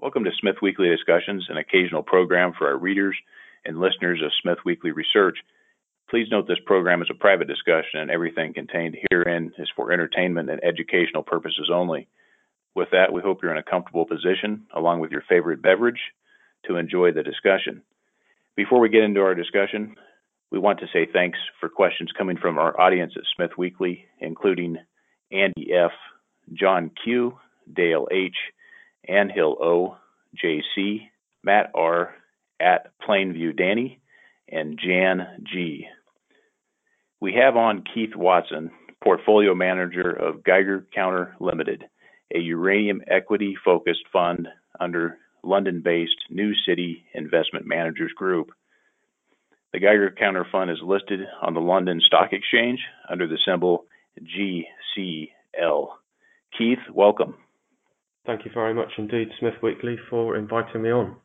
Welcome to SmithWeekly Discussions, an occasional program for our readers and listeners of SmithWeekly Research. Please note this program is a private discussion and everything contained herein is for entertainment and educational purposes only. With that, we hope you're in a comfortable position, along with your favorite beverage, to enjoy the discussion. Before we get into our discussion, we want to say thanks for questions coming from our audience at SmithWeekly, including Andy F., John Q., Dale H., Anhill O., J.C., Matt R., at Plainview Danny, and Jan G. We have on Keith Watson, Portfolio Manager of Geiger Counter Ltd., a uranium equity-focused fund under London-based New City Investment Managers Group. The Geiger Counter Fund is listed on the London Stock Exchange under the symbol GCL. Keith, welcome. Thank you very much indeed, SmithWeekly, for inviting me on.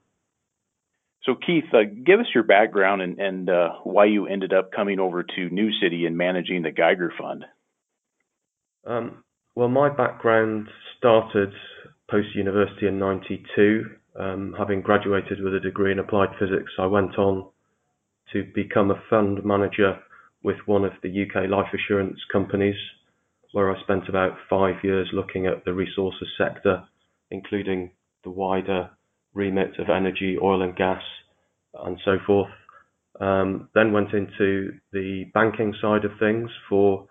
So, Keith, give us your background and why you ended up coming over to New City and managing the Geiger Fund. Well, my background started post-university in '92. Having graduated with a degree in applied physics, I went on to become a fund manager with one of the UK life assurance companies, where I spent about 5 years looking at the resources sector, including the wider remit of energy, oil and gas, and so forth. Then went into the banking side of things for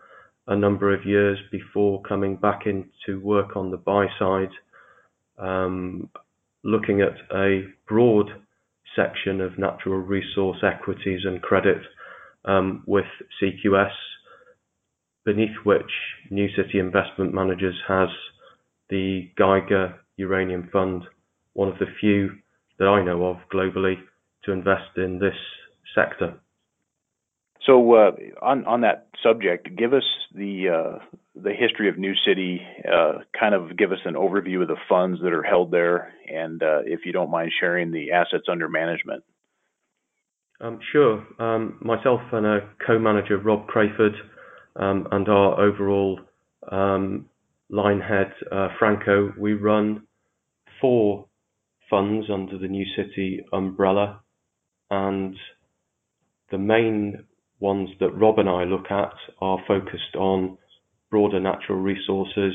a number of years before coming back into work on the buy side, looking at a broad section of natural resource equities and credit with CQS, beneath which New City Investment Managers has the Geiger Uranium Fund, one of the few that I know of globally to invest in this sector. So on that subject, give us the history of New City, kind of give us an overview of the funds that are held there, and if you don't mind sharing the assets under management. Sure. Myself and a co-manager, Rob Crayford, and our overall line head, Franco, we run 4 funds under the New City umbrella, and the main ones that Rob and I look at are focused on broader natural resources,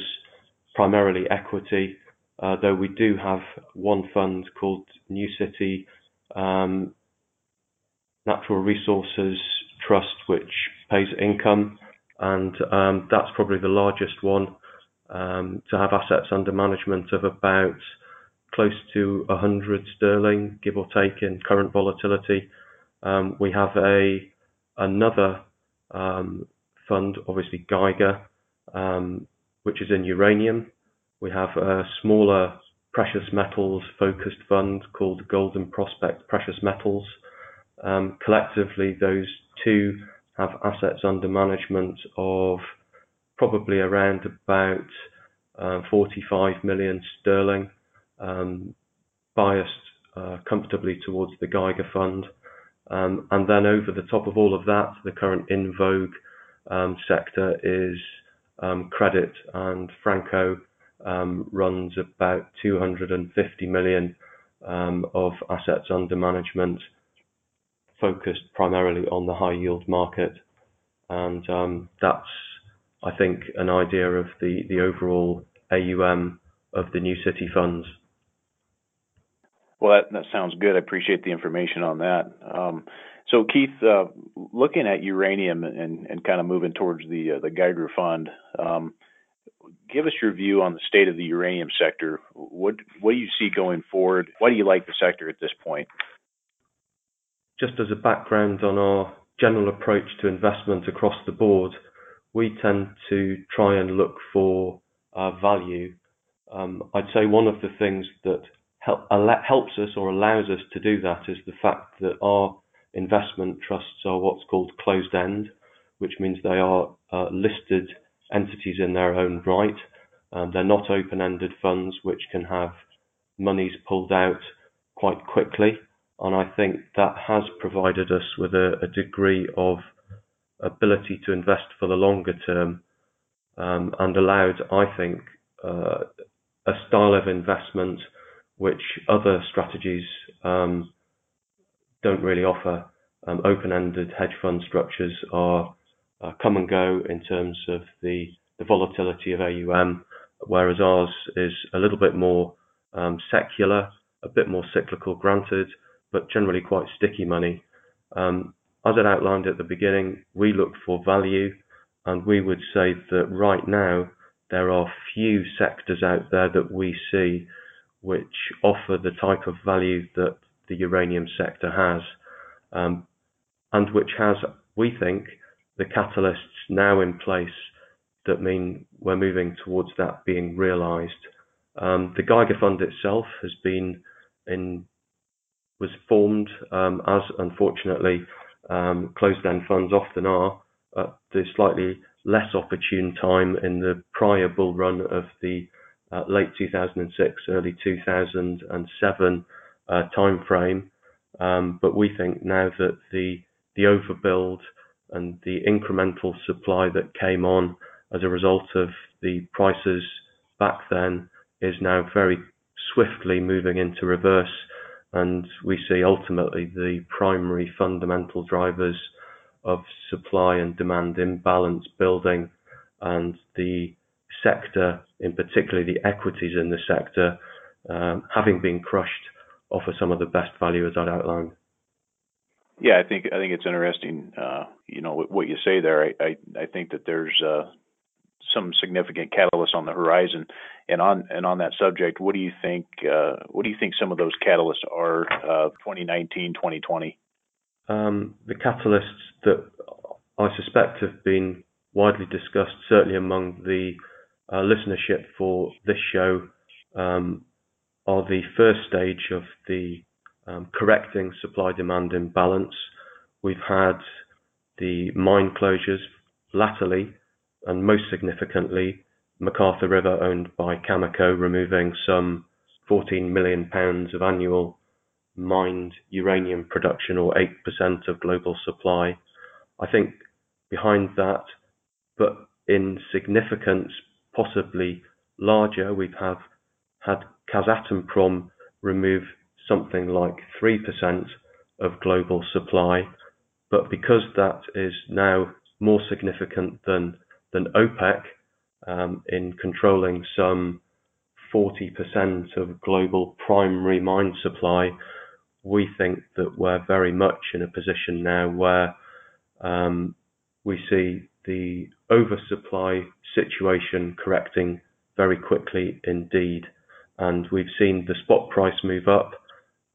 primarily equity, though we do have one fund called New City Natural Resources Trust, which pays income, and that's probably the largest one, to have assets under management of about close to 100 sterling, give or take, in current volatility. We have another fund, obviously Geiger, which is in uranium. We have a smaller precious metals focused fund called Golden Prospect Precious Metals. Collectively, those two have assets under management of probably around about 45 million sterling, biased comfortably towards the Geiger Fund. And then over the top of all of that, the current in vogue sector is credit, and Franco runs about 250 million of assets under management, focused primarily on the high yield market. And that's, I think, an idea of the overall AUM of the New City funds. Well, that sounds good. I appreciate the information on that. So, Keith, looking at uranium and kind of moving towards the Geiger Fund, give us your view on the state of the uranium sector. What do you see going forward? Why do you like the sector at this point? Just as a background on our general approach to investment across the board, we tend to try and look for value. I'd say one of the things that helps us or allows us to do that is the fact that our investment trusts are what's called closed-end, which means they are listed entities in their own right. They're not open-ended funds which can have monies pulled out quite quickly, and I think that has provided us with a degree of ability to invest for the longer term, and allowed, I think, a style of investment which other strategies don't really offer. Open-ended hedge fund structures are come and go in terms of the volatility of AUM, whereas ours is a little bit more secular, a bit more cyclical, granted, but generally quite sticky money. As I outlined at the beginning, we look for value, and we would say that right now there are few sectors out there that we see which offer the type of value that the uranium sector has, and which has, we think, the catalysts now in place that mean we're moving towards that being realised. The Geiger Fund itself was formed as, unfortunately, closed-end funds often are, at the slightly less opportune time in the prior bull run of the late 2006, early 2007 time frame. But we think now that the overbuild and the incremental supply that came on as a result of the prices back then is now very swiftly moving into reverse, and we see ultimately the primary fundamental drivers of supply and demand imbalance building, and the sector, in particular the equities in the sector, having been crushed, offer some of the best value as I'd outlined. Yeah, I think it's interesting. What you say there. I think that there's some significant catalysts on the horizon, and on that subject, what do you think? What do you think some of those catalysts are? 2019, 2020. The catalysts that I suspect have been widely discussed, certainly among the listenership for this show, are the first stage of the correcting supply-demand imbalance. We've had the mine closures latterly, and most significantly, McArthur River, owned by Cameco, removing some 14 million pounds of annual mined uranium production, or 8% of global supply. I think behind that, but in significance possibly larger, we've had Kazatomprom remove something like 3% of global supply, but because that is now more significant than OPEC in controlling some 40% of global primary mine supply, we think that we're very much in a position now where we see the oversupply situation correcting very quickly indeed. And we've seen the spot price move up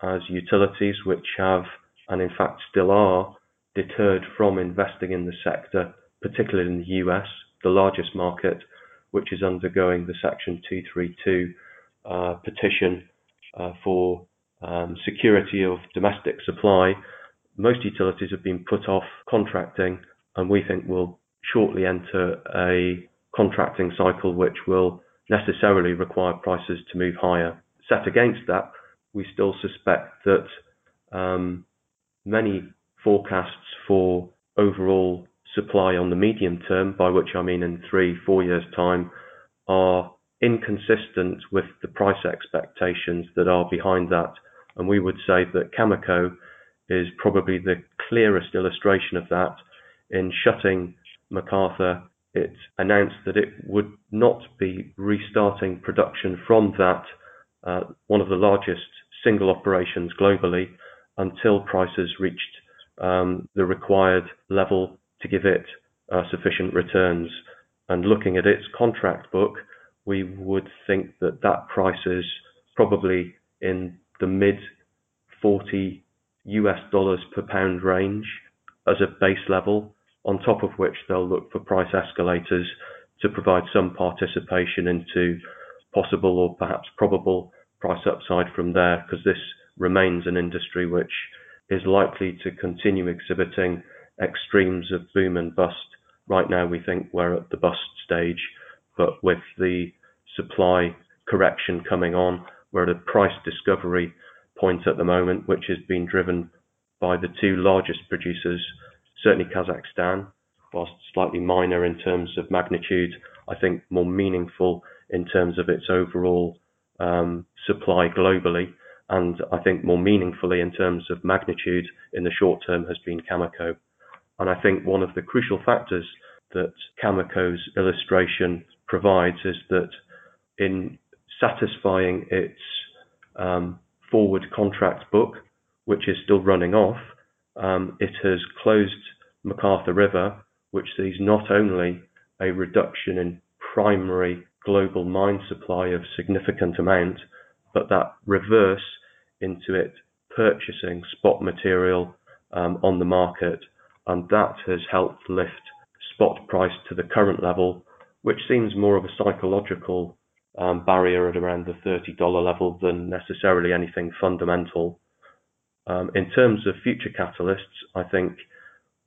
as utilities, which have, and in fact still are, deterred from investing in the sector, particularly in the US, the largest market, which is undergoing the Section 232 petition for security of domestic supply. Most utilities have been put off contracting, and we think we'll shortly enter a contracting cycle which will necessarily require prices to move higher. Set against that, we still suspect that many forecasts for overall supply on the medium term, by which I mean in 3-4 years' time, are inconsistent with the price expectations that are behind that. And we would say that Cameco is probably the clearest illustration of that. In shutting McArthur, it announced that it would not be restarting production from that, one of the largest single operations globally, until prices reached the required level to give it sufficient returns. And looking at its contract book, we would think that that price is probably in the mid $40 per pound range as a base level, on top of which they'll look for price escalators to provide some participation into possible or perhaps probable price upside from there, because this remains an industry which is likely to continue exhibiting extremes of boom and bust. Right now we think we're at the bust stage, but with the supply correction coming on, we're at a price discovery point at the moment, which has been driven by the two largest producers, certainly Kazakhstan, whilst slightly minor in terms of magnitude, I think more meaningful in terms of its overall supply globally, and I think more meaningfully in terms of magnitude in the short term has been Cameco. And I think one of the crucial factors that Cameco's illustration provides is that in satisfying its forward contract book, which is still running off, it has closed McArthur River, which sees not only a reduction in primary global mine supply of significant amount, but that reverse into it purchasing spot material on the market, and that has helped lift spot price to the current level, which seems more of a psychological barrier at around the $30 level than necessarily anything fundamental. In terms of future catalysts, I think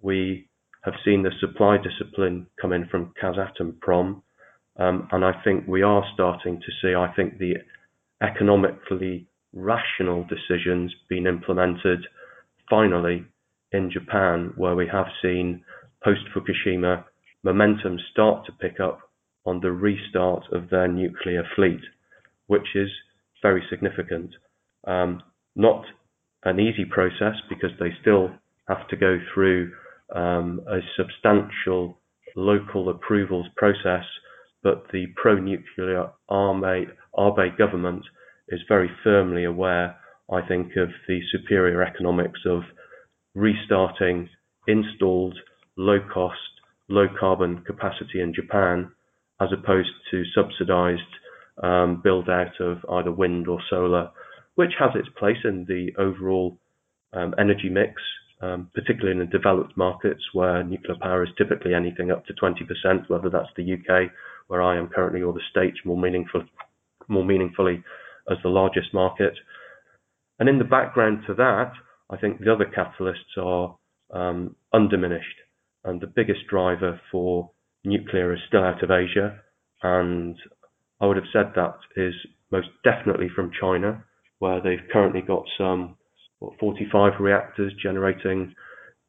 we have seen the supply discipline come in from Kazatomprom, and I think we are starting to see, the economically rational decisions being implemented finally in Japan, where we have seen post-Fukushima momentum start to pick up on the restart of their nuclear fleet, which is very significant. Not an easy process, because they still have to go through a substantial local approvals process, but the pro-nuclear Abe government is very firmly aware, I think, of the superior economics of restarting installed low-cost, low-carbon capacity in Japan, as opposed to subsidized build-out of either wind or solar, which has its place in the overall energy mix, particularly in the developed markets where nuclear power is typically anything up to 20%, whether that's the UK, where I am currently, or the States, more meaningfully as the largest market. And in the background to that, I think the other catalysts are undiminished, and the biggest driver for nuclear is still out of Asia, and I would have said that is most definitely from China, where they've currently got some 45 reactors generating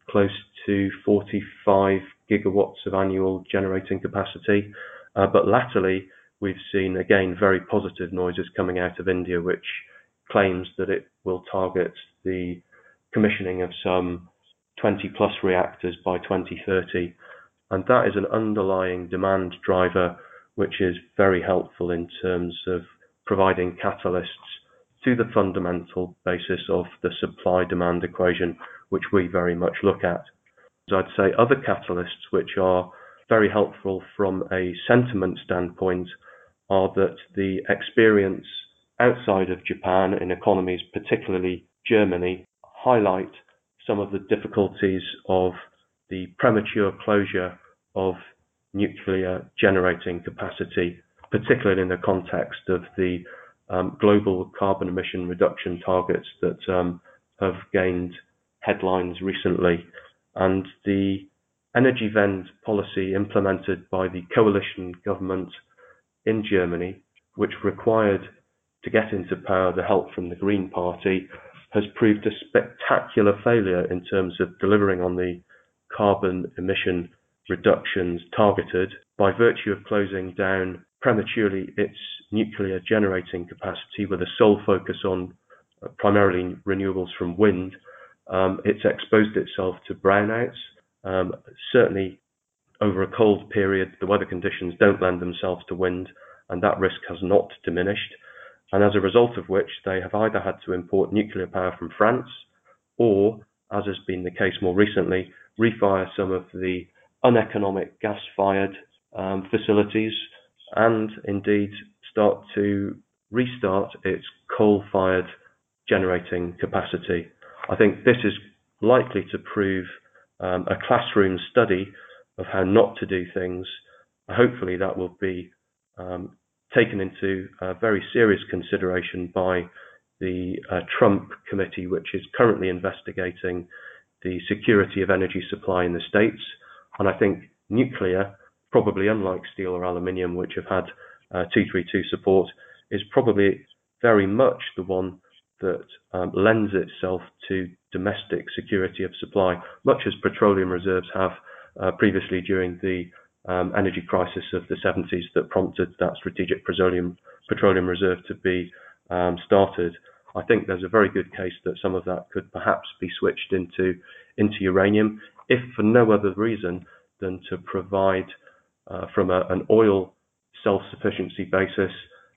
close to 45 gigawatts of annual generating capacity. But latterly, we've seen, again, very positive noises coming out of India, which claims that it will target the commissioning of some 20 plus reactors by 2030. And that is an underlying demand driver, which is very helpful in terms of providing catalysts to the fundamental basis of the supply-demand equation, which we very much look at. So I'd say other catalysts which are very helpful from a sentiment standpoint are that the experience outside of Japan in economies, particularly Germany, highlight some of the difficulties of the premature closure of nuclear generating capacity, particularly in the context of the global carbon emission reduction targets that have gained headlines recently. And the Energiewende policy implemented by the coalition government in Germany, which required to get into power the help from the Green Party, has proved a spectacular failure in terms of delivering on the carbon emission reductions targeted, by virtue of closing down prematurely its nuclear generating capacity with a sole focus on primarily renewables from wind. It's exposed itself to brownouts. Certainly over a cold period, the weather conditions don't lend themselves to wind, and that risk has not diminished. And as a result of which, they have either had to import nuclear power from France, or, as has been the case more recently, refire some of the uneconomic gas-fired facilities, and indeed start to restart its coal-fired generating capacity. I think this is likely to prove a classroom study of how not to do things. Hopefully that will be taken into very serious consideration by the Trump committee, which is currently investigating the security of energy supply in the States. And I think nuclear, probably unlike steel or aluminium, which have had 232 support, is probably very much the one that lends itself to domestic security of supply, much as petroleum reserves have previously during the energy crisis of the 70s that prompted that strategic petroleum petroleum reserve to be started, I think there's a very good case that some of that could perhaps be switched into uranium, if for no other reason than to provide, from an oil self-sufficiency basis,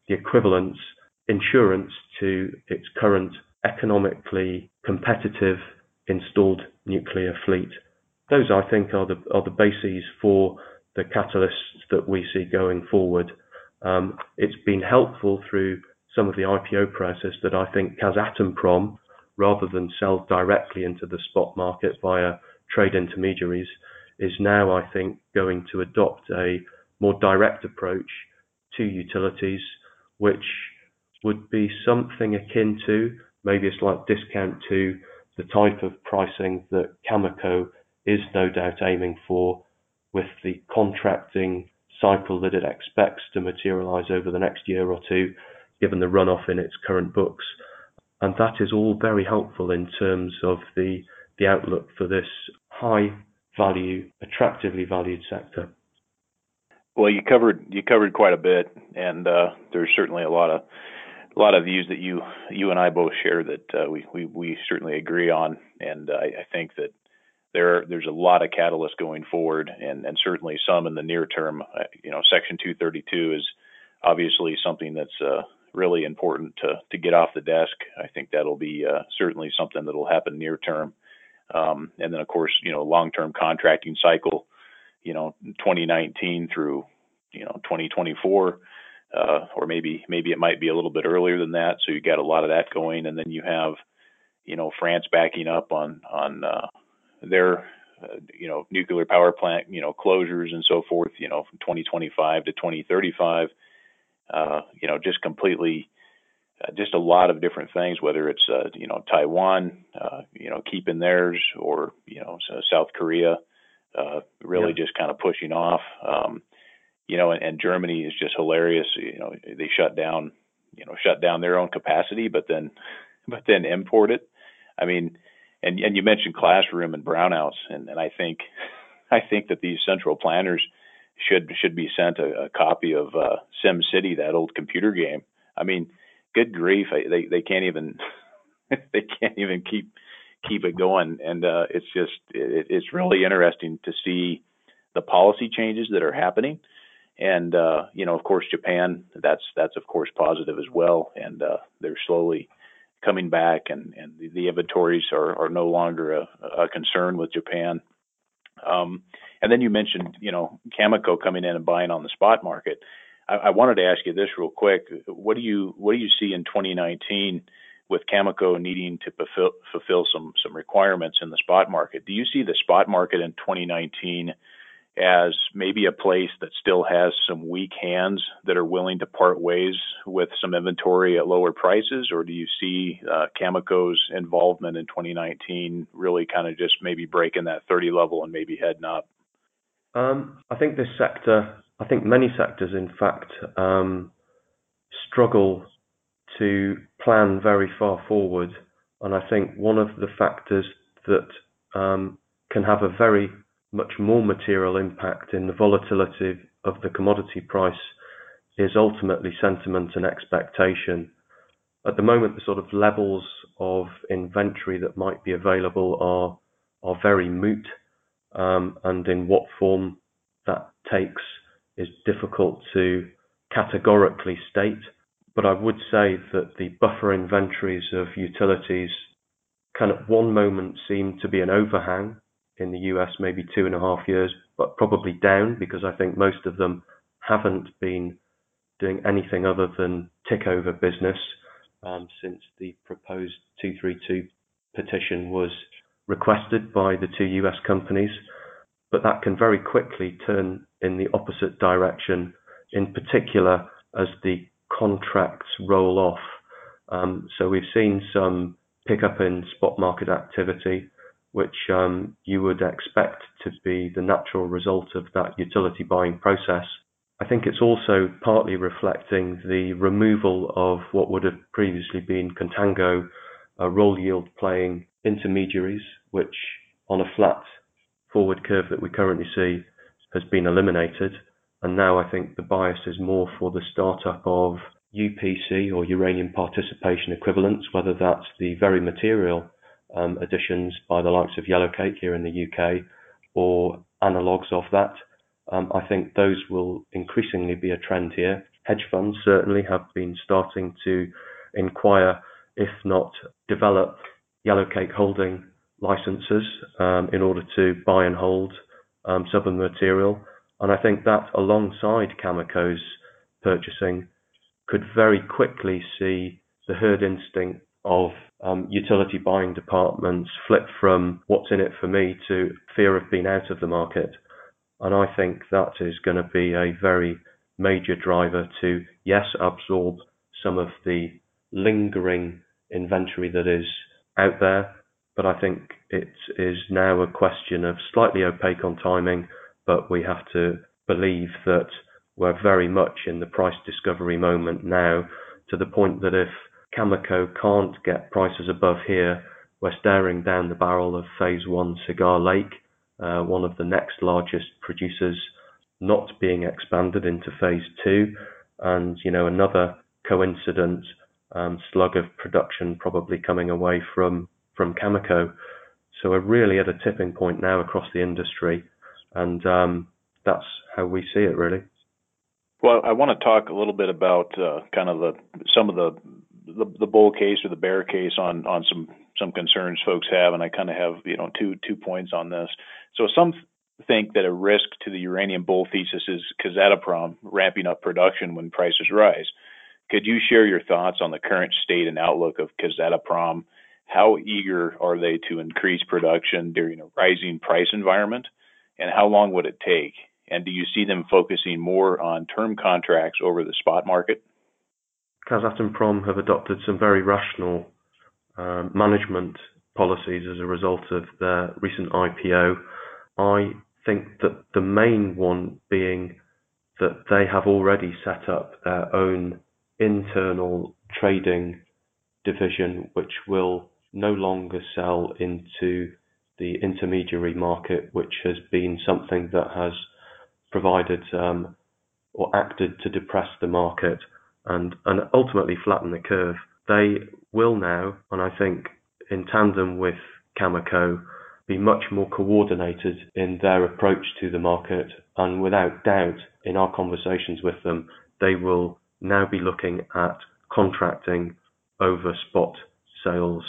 the equivalent insurance to its current economically competitive installed nuclear fleet. Those, I think, are the bases for the catalysts that we see going forward. It's been helpful through some of the IPO process that I think Kazatomprom, rather than sell directly into the spot market via trade intermediaries, is now, I think, going to adopt a more direct approach to utilities, which would be something akin to, maybe a slight discount to, the type of pricing that Cameco is no doubt aiming for, with the contracting cycle that it expects to materialize over the next year or two, given the runoff in its current books. And that is all very helpful in terms of the outlook for this high value, attractively valued sector. Well, you covered quite a bit, and there's certainly a lot of views that you and I both share that we certainly agree on, and I think that there's a lot of catalysts going forward, and certainly some in the near term. Section 232 is obviously something that's really important to get off the desk. I think that'll be certainly something that'll happen near term, and then of course long-term contracting cycle, 2019 through 2024, or maybe it might be a little bit earlier than that. So you got a lot of that going, and then you have France backing up on their nuclear power plant closures and so forth, from 2025 to 2035. Just completely, just a lot of different things, whether it's, Taiwan, keeping theirs, or, South Korea, really just kind of pushing off, and Germany is just hilarious. They shut down their own capacity, but then import it. I mean, and you mentioned classroom and brownouts, and I think that these central planners should be sent a copy of Sim City, that old computer game. I mean, good grief, they can't even keep it going, and it's really interesting to see the policy changes that are happening, and of course Japan, that's of course positive as well, and they're slowly coming back, and the inventories are no longer a concern with Japan. And then you mentioned, Cameco coming in and buying on the spot market. I wanted to ask you this real quick. What do you see in 2019 with Cameco needing to fulfill some requirements in the spot market? Do you see the spot market in 2019 as maybe a place that still has some weak hands that are willing to part ways with some inventory at lower prices, or do you see Cameco's involvement in 2019 really kind of just maybe breaking that 30 level and maybe heading up? I think many sectors, in fact, struggle to plan very far forward, and I think one of the factors that can have a very much more material impact in the volatility of the commodity price is ultimately sentiment and expectation. At the moment, the sort of levels of inventory that might be available are very moot, and in what form that takes is difficult to categorically state. But I would say that the buffer inventories of utilities can at one moment seem to be an overhang in the US, maybe 2.5 years, but probably down, because I think most of them haven't been doing anything other than tick over business since the proposed 232 petition was requested by the two US companies. But that can very quickly turn in the opposite direction, in particular as the contracts roll off. So we've seen some pickup in spot market activity, which you would expect to be the natural result of that utility buying process. I think it's also partly reflecting the removal of what would have previously been contango roll yield playing intermediaries, which on a flat forward curve that we currently see has been eliminated. And now I think the bias is more for the startup of UPC or uranium participation equivalents, whether that's the very material additions by the likes of Yellowcake here in the UK or analogues of that. I think those will increasingly be a trend here. Hedge funds certainly have been starting to inquire, if not develop, Yellowcake holding licenses in order to buy and hold southern material. And I think that alongside Cameco's purchasing could very quickly see the herd instinct of utility buying departments flip from what's in it for me to fear of being out of the market. And I think that is going to be a very major driver to, yes, absorb some of the lingering inventory that is out there, but I think it is now a question of slightly opaque on timing, but we have to believe that we're very much in the price discovery moment now, to the point that if Cameco can't get prices above here, we're staring down the barrel of Phase 1 Cigar Lake, one of the next largest producers not being expanded into Phase 2, and another coincident slug of production probably coming away from Cameco. So we're really at a tipping point now across the industry, and that's how we see it, really. Well, I want to talk a little bit about kind of some of the bull case or the bear case on some concerns folks have, and I kind of have two points on this. So some think that a risk to the uranium bull thesis is Kazatomprom ramping up production when prices rise. Could you share your thoughts on the current state and outlook of Kazatomprom? How eager are they to increase production during a rising price environment, and how long would it take? And do you see them focusing more on term contracts over the spot market? Kazatomprom have adopted some very rational management policies as a result of their recent IPO. I think that the main one being that they have already set up their own internal trading division, which will no longer sell into the intermediary market, which has been something that has provided or acted to depress the market and ultimately flatten the curve. They will now, and I think in tandem with Cameco, be much more coordinated in their approach to the market, and without doubt, in our conversations with them, they will now be looking at contracting over spot sales.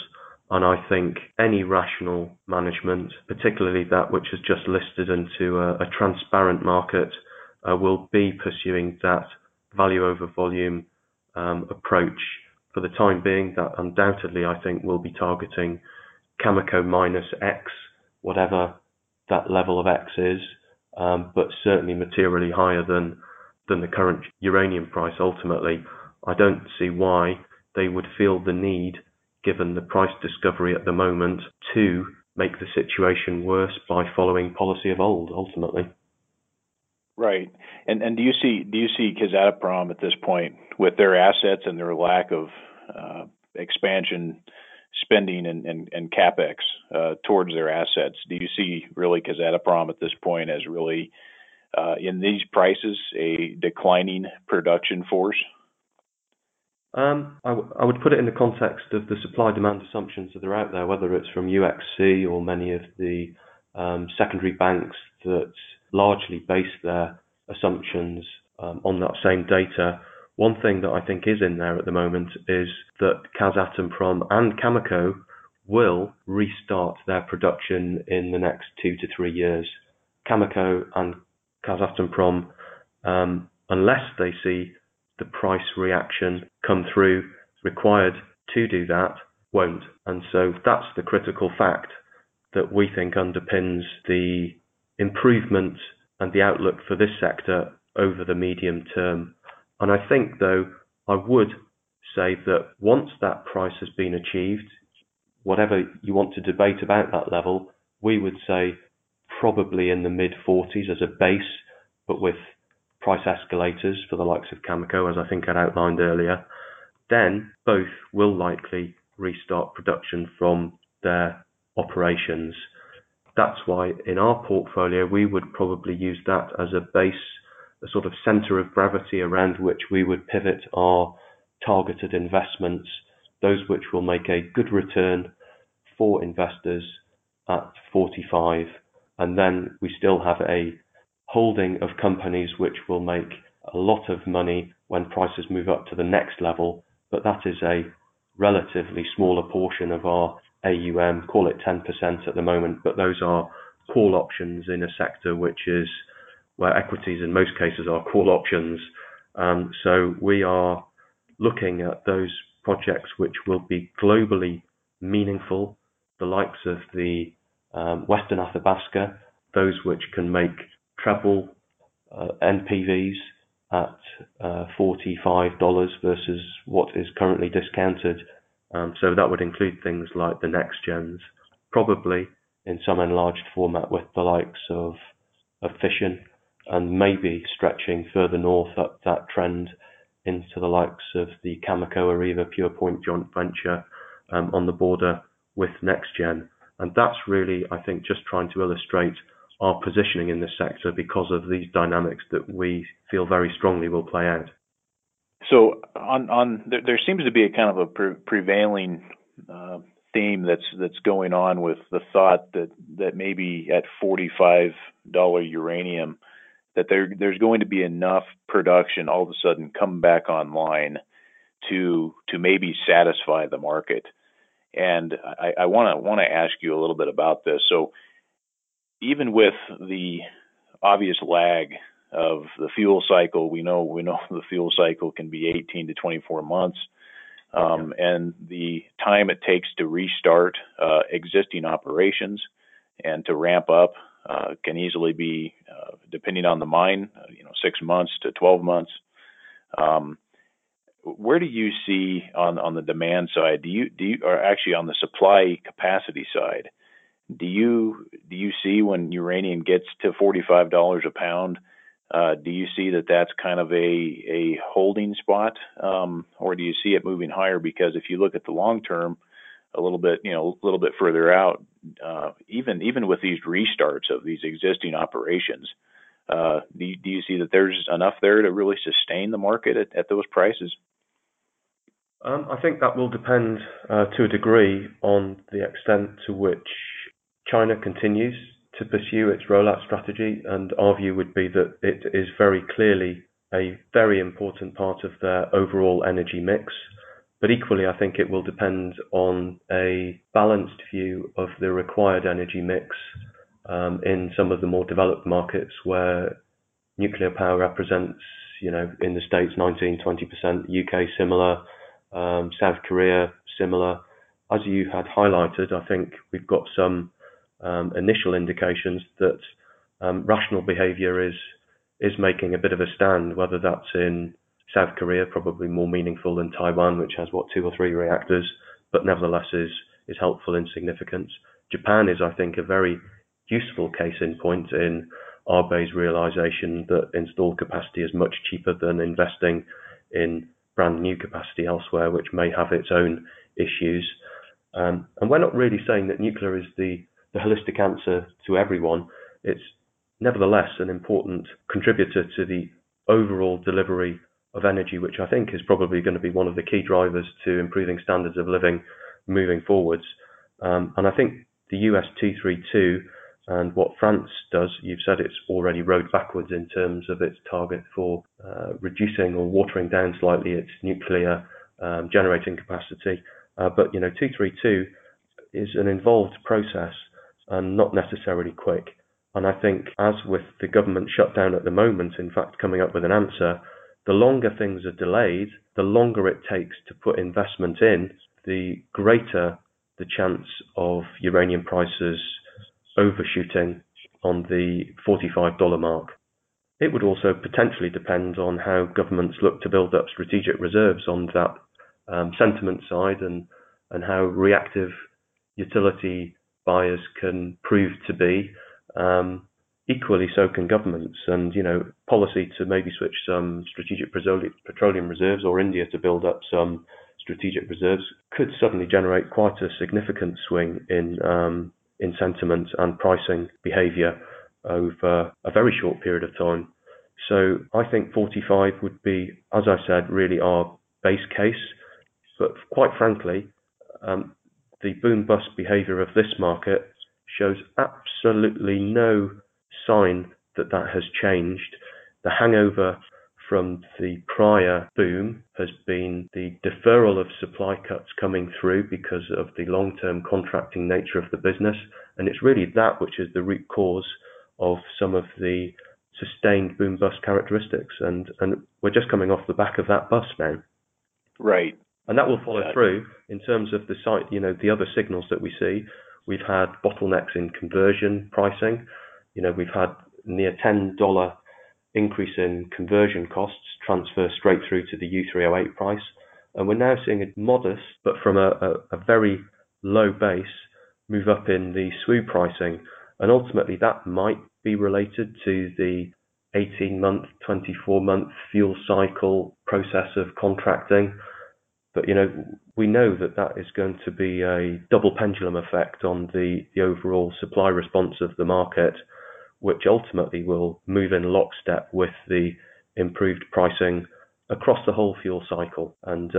And I think any rational management, particularly that which has just listed into a transparent market, will be pursuing that value over volume approach. For the time being, that undoubtedly, I think, will be targeting Cameco minus X, whatever that level of X is, but certainly materially higher than the current uranium price ultimately. I don't see why they would feel the need, given the price discovery at the moment, to make the situation worse by following policy of old ultimately. Right. And do you see Kazatomprom at this point, with their assets and their lack of expansion spending and capex towards their assets, do you see really Kazatomprom at this point as really in these prices a declining production force? I would put it in the context of the supply-demand assumptions that are out there, whether it's from UXC or many of the secondary banks that largely base their assumptions on that same data. One thing that I think is in there at the moment is that Kazatomprom and Cameco will restart their production in the next 2 to 3 years. Cameco and Kazatomprom, unless they see the price reaction come through required to do that, won't. And so that's the critical fact that we think underpins the improvement and the outlook for this sector over the medium term. And I think, though, I would say that once that price has been achieved, whatever you want to debate about that level, we would say probably in the mid-40s as a base, but with price escalators for the likes of Cameco, as I think I'd outlined earlier, then both will likely restart production from their operations. That's why in our portfolio, we would probably use that as a base, a sort of center of gravity around which we would pivot our targeted investments, those which will make a good return for investors at 45, and then we still have a holding of companies which will make a lot of money when prices move up to the next level, but that is a relatively smaller portion of our AUM, call it 10% at the moment, but those are call options in a sector which is where equities in most cases are call options. So we are looking at those projects which will be globally meaningful, the likes of the Western Athabasca, those which can make treble NPVs at $45 versus what is currently discounted. So that would include things like the next gens, probably in some enlarged format with the likes of Fission, and maybe stretching further north up that trend into the likes of the Cameco Areva PurePoint joint venture on the border with NextGen. And that's really, I think, just trying to illustrate our positioning in this sector because of these dynamics that we feel very strongly will play out. So there seems to be a kind of a prevailing theme that's going on with the thought that maybe at $45 uranium, that there's going to be enough production all of a sudden come back online to maybe satisfy the market. And I want to ask you a little bit about this. So even with the obvious lag of the fuel cycle, we know the fuel cycle can be 18 to 24 months, and the time it takes to restart existing operations and to ramp up can easily be, depending on the mine, 6 months to 12 months. Where do you see on the demand side? Do you or actually on the supply capacity side? Do you see when uranium gets to $45 a pound? Do you see that that's kind of a holding spot, or do you see it moving higher? Because if you look at the long term, a little bit further out, even with these restarts of these existing operations, do you see that there's enough there to really sustain the market at those prices? I think that will depend to a degree on the extent to which China continues to pursue its rollout strategy, and our view would be that it is very clearly a very important part of their overall energy mix. But equally, I think it will depend on a balanced view of the required energy mix in some of the more developed markets where nuclear power represents, in the States, 19-20%, UK similar, South Korea similar. As you had highlighted, I think we've got some initial indications that rational behaviour is making a bit of a stand, whether that's in South Korea, probably more meaningful than Taiwan, which has 2 or 3 reactors, but nevertheless is helpful in significance. Japan is, I think, a very useful case in point in Abe's realization that installed capacity is much cheaper than investing in brand new capacity elsewhere, which may have its own issues. And we're not really saying that nuclear is the holistic answer to everyone. It's nevertheless an important contributor to the overall delivery of energy, which I think is probably going to be one of the key drivers to improving standards of living moving forwards. And I think the US 232 and what France does, you've said it's already rode backwards in terms of its target for reducing or watering down slightly its nuclear generating capacity. But 232 is an involved process and not necessarily quick. And I think, as with the government shutdown at the moment, in fact, coming up with an answer, the longer things are delayed, the longer it takes to put investment in, the greater the chance of uranium prices overshooting on the $45 mark. It would also potentially depend on how governments look to build up strategic reserves on that sentiment side and how reactive utility buyers can prove to be. Equally, so can governments, and policy to maybe switch some strategic petroleum reserves, or India to build up some strategic reserves, could suddenly generate quite a significant swing in sentiment and pricing behaviour over a very short period of time. So I think 45 would be, as I said, really our base case. But quite frankly, the boom-bust behaviour of this market shows absolutely no sign that that has changed. The hangover from the prior boom has been the deferral of supply cuts coming through because of the long-term contracting nature of the business. And it's really that which is the root cause of some of the sustained boom-bust characteristics. And we're just coming off the back of that bust now. Right. And that will follow through in terms of the site, the other signals that we see. We've had bottlenecks in conversion pricing. We've had near $10 increase in conversion costs transfer straight through to the U3O8 price. And we're now seeing a modest, but from a very low base, move up in the SWU pricing. And ultimately that might be related to the 18-month, 24-month fuel cycle process of contracting. But, we know that is going to be a double pendulum effect on the overall supply response of the market, which ultimately will move in lockstep with the improved pricing across the whole fuel cycle. And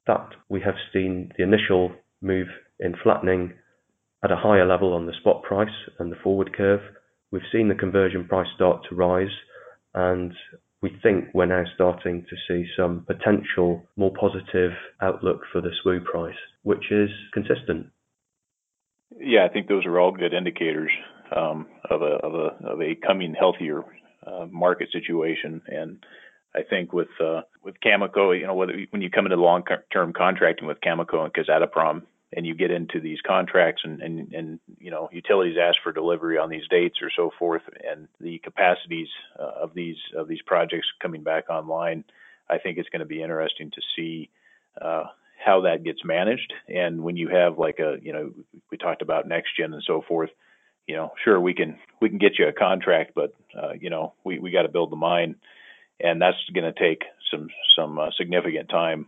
that we have seen the initial move in flattening at a higher level on the spot price and the forward curve. We've seen the conversion price start to rise, and we think we're now starting to see some potential more positive outlook for the SWU price, which is consistent. Yeah, I think those are all good indicators of a coming healthier market situation. And I think with Cameco, when you come into long-term contracting with Cameco and Kazatomprom, and you get into these contracts and utilities ask for delivery on these dates or so forth, and the capacities of these projects coming back online, I think it's going to be interesting to see how that gets managed. And when you have we talked about next gen and so forth, sure, we can get you a contract, but we got to build the mine, and that's going to take some significant time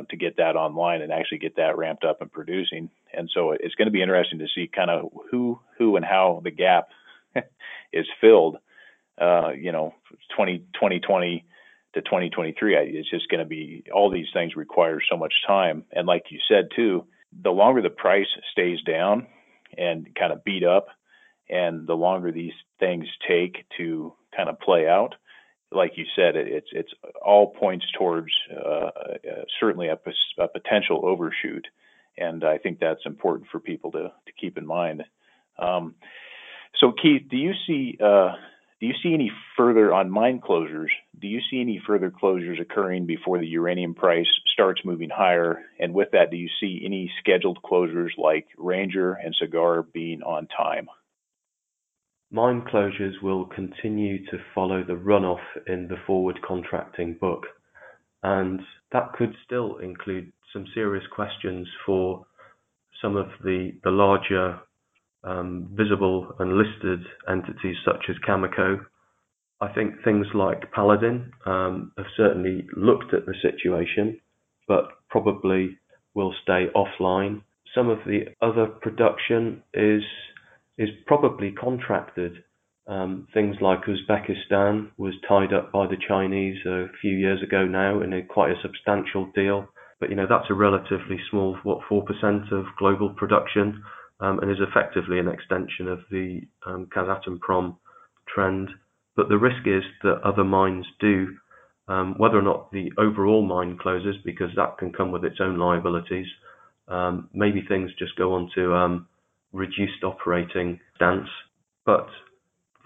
to get that online and actually get that ramped up and producing. And so it's going to be interesting to see kind of who and how the gap is filled. 2020 to 2023, it's just going to be, all these things require so much time. And like you said too, the longer the price stays down and kind of beat up, and the longer these things take to kind of play out, like you said, it's all points towards certainly a potential overshoot, and I think that's important for people to keep in mind. So Keith, do you see any further on mine closures? Do you see any further closures occurring before the uranium price starts moving higher? And with that, do you see any scheduled closures like Ranger and Cigar being on time? Mine closures will continue to follow the runoff in the forward contracting book, and that could still include some serious questions for some of the larger visible and listed entities such as Cameco. I think things like Paladin have certainly looked at the situation, but probably will stay offline. Some of the other production is probably contracted. Things like Uzbekistan was tied up by the Chinese a few years ago now in quite a substantial deal. But, that's a relatively small, 4% of global production, and is effectively an extension of the Kazatomprom trend. But the risk is that other mines do, whether or not the overall mine closes, because that can come with its own liabilities. Maybe things just go on to reduced operating stance. But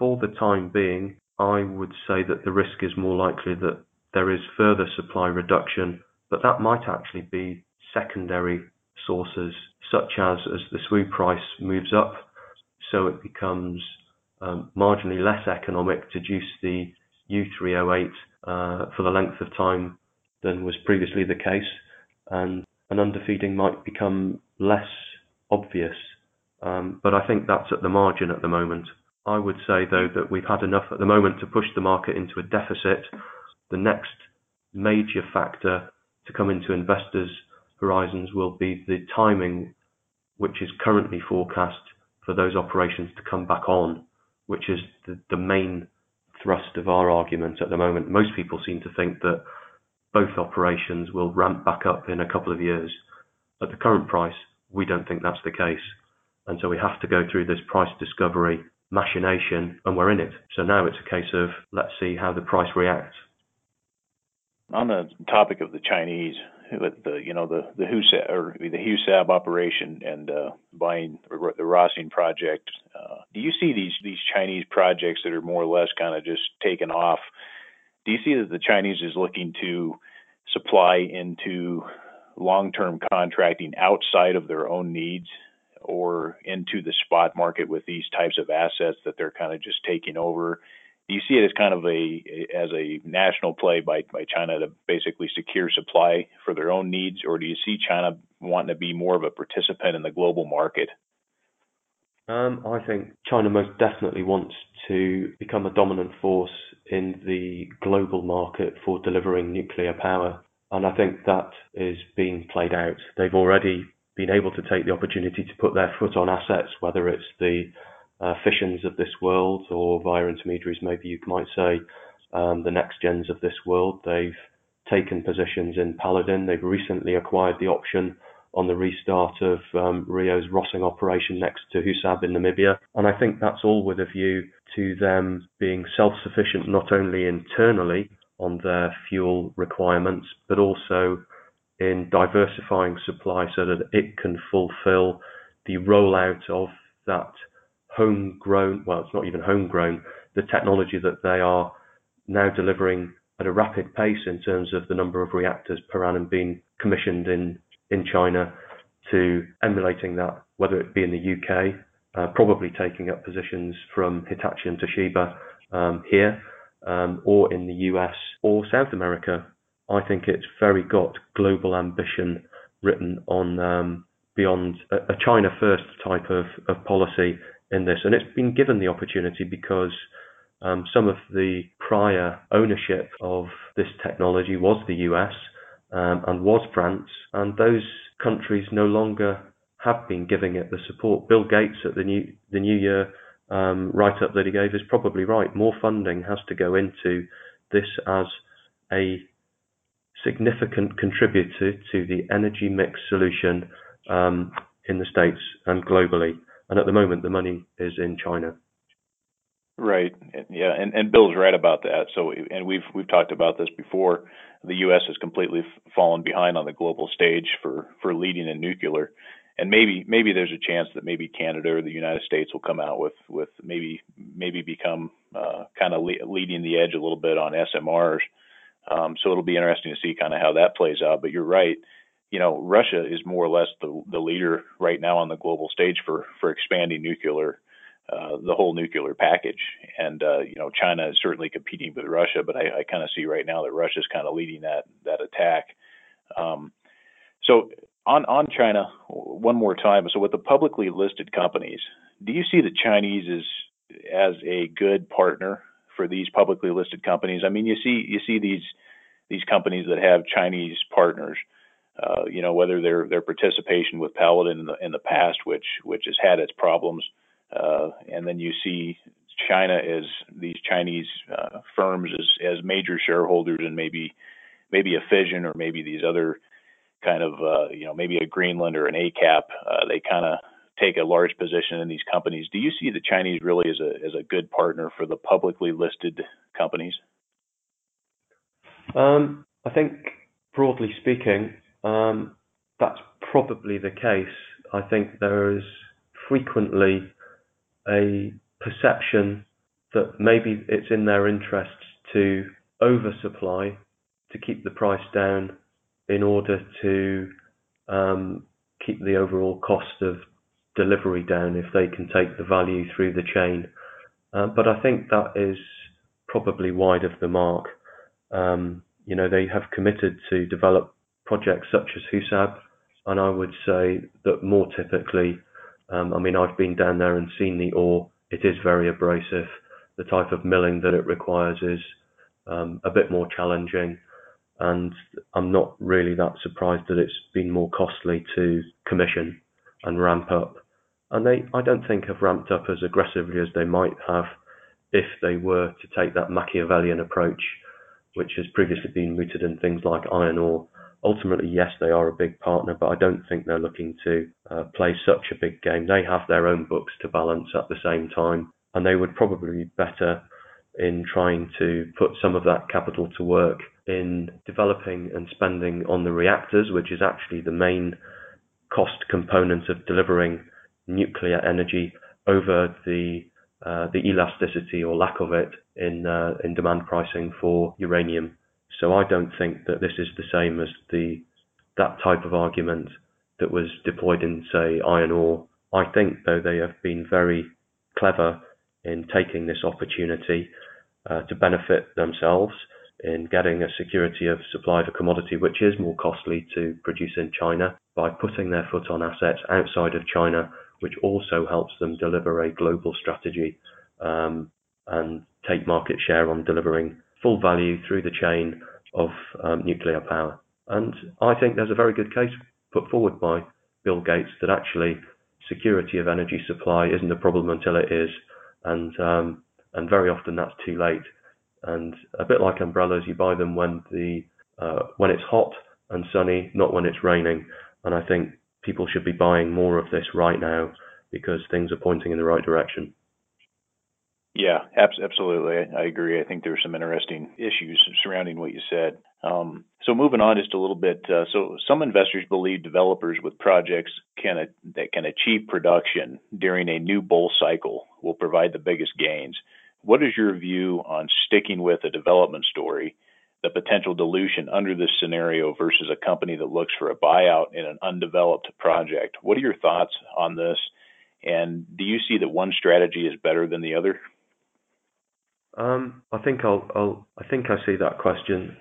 for the time being, I would say that the risk is more likely that there is further supply reduction, but that might actually be secondary sources, such as the SWU price moves up, so it becomes marginally less economic to juice the U3O8 for the length of time than was previously the case, and an underfeeding might become less obvious. But I think that's at the margin at the moment. I would say, though, that we've had enough at the moment to push the market into a deficit. The next major factor to come into investors' horizons will be the timing, which is currently forecast for those operations to come back on, which is the main thrust of our argument at the moment. Most people seem to think that both operations will ramp back up in a couple of years. At the current price, we don't think that's the case. And so we have to go through this price discovery machination, and we're in it. So now it's a case of let's see how the price reacts. On the topic of the Chinese, with the Husab operation and buying the Rossing project, do you see these Chinese projects that are more or less kind of just taken off? Do you see that the Chinese is looking to supply into long-term contracting outside of their own needs, or into the spot market with these types of assets that they're kind of just taking over? Do you see it as kind of a national play by China to basically secure supply for their own needs, or do you see China wanting to be more of a participant in the global market? I think China most definitely wants to become a dominant force in the global market for delivering nuclear power, and I think that is being played out. They've already been able to take the opportunity to put their foot on assets, whether it's the fissions of this world, or via intermediaries, maybe you might say, the next gens of this world. They've taken positions in Paladin. They've recently acquired the option on the restart of Rio's Rossing operation next to Husab in Namibia. And I think that's all with a view to them being self-sufficient, not only internally on their fuel requirements, but also in diversifying supply so that it can fulfill the rollout of that homegrown, well, it's not even homegrown, the technology that they are now delivering at a rapid pace in terms of the number of reactors per annum being commissioned in China, to emulating that, whether it be in the UK, probably taking up positions from Hitachi and Toshiba here, or in the US or South America. I think it's very got global ambition written on beyond a China first type of policy in this. And it's been given the opportunity because some of the prior ownership of this technology was the US and was France, and those countries no longer have been giving it the support. Bill Gates at the New Year write-up that he gave is probably right. More funding has to go into this as a significant contributor to the energy mix solution in the States and globally. And at the moment, the money is in China. Right. Yeah. And Bill's right about that. So, and we've talked about this before. The U.S. has completely fallen behind on the global stage for leading in nuclear. And maybe there's a chance that maybe Canada or the United States will come out with maybe become kind of leading the edge a little bit on SMRs. So it'll be interesting to see kind of how that plays out. But you're right. You know, Russia is more or less the leader right now on the global stage for expanding nuclear, the whole nuclear package. And, China is certainly competing with Russia, but I kind of see right now that Russia is kind of leading that attack. So on China, one more time. So with the publicly listed companies, do you see the Chinese as a good partner for these publicly listed companies? I mean, you see these companies that have Chinese partners, whether their participation with Paladin in the past, which has had its problems, and then you see China as these Chinese firms as major shareholders, and maybe a fission, or maybe these other kind of maybe a Greenland or an ACAP. They kind of take a large position in these companies. Do you see the Chinese really as a good partner for the publicly listed companies? I think, broadly speaking, that's probably the case. I think there is frequently a perception that maybe it's in their interests to oversupply to keep the price down in order to keep the overall cost of delivery down if they can take the value through the chain. But I think that is probably wide of the mark. They have committed to develop projects such as Husab, and I would say that more typically, I've been down there and seen the ore. It is very abrasive. The type of milling that it requires is a bit more challenging, and I'm not really that surprised that it's been more costly to commission and ramp up. And I don't think have ramped up as aggressively as they might have if they were to take that Machiavellian approach which has previously been rooted in things like iron ore. Ultimately, yes, they are a big partner, but I don't think they're looking to play such a big game. They have their own books to balance at the same time, and they would probably be better in trying to put some of that capital to work in developing and spending on the reactors, which is actually the main cost component of delivering nuclear energy, over the elasticity or lack of it in demand pricing for uranium. So I don't think that this is the same as that type of argument that was deployed in, say, iron ore. I think, though, they have been very clever in taking this opportunity to benefit themselves in getting a security of supply of a commodity which is more costly to produce in China, by putting their foot on assets outside of China, which also helps them deliver a global strategy and take market share on delivering full value through the chain of nuclear power. And I think there's a very good case put forward by Bill Gates that actually security of energy supply isn't a problem until it is, and very often that's too late. And a bit like umbrellas, you buy them when it's hot and sunny, not when it's raining. And I think people should be buying more of this right now because things are pointing in the right direction. Yeah, absolutely. I agree. I think there's some interesting issues surrounding what you said. So moving on just a little bit. So some investors believe developers with projects that can achieve production during a new bull cycle will provide the biggest gains. What is your view on sticking with a development story, the potential dilution under this scenario versus a company that looks for a buyout in an undeveloped project? What are your thoughts on this? And do you see that one strategy is better than the other? I think I see that question.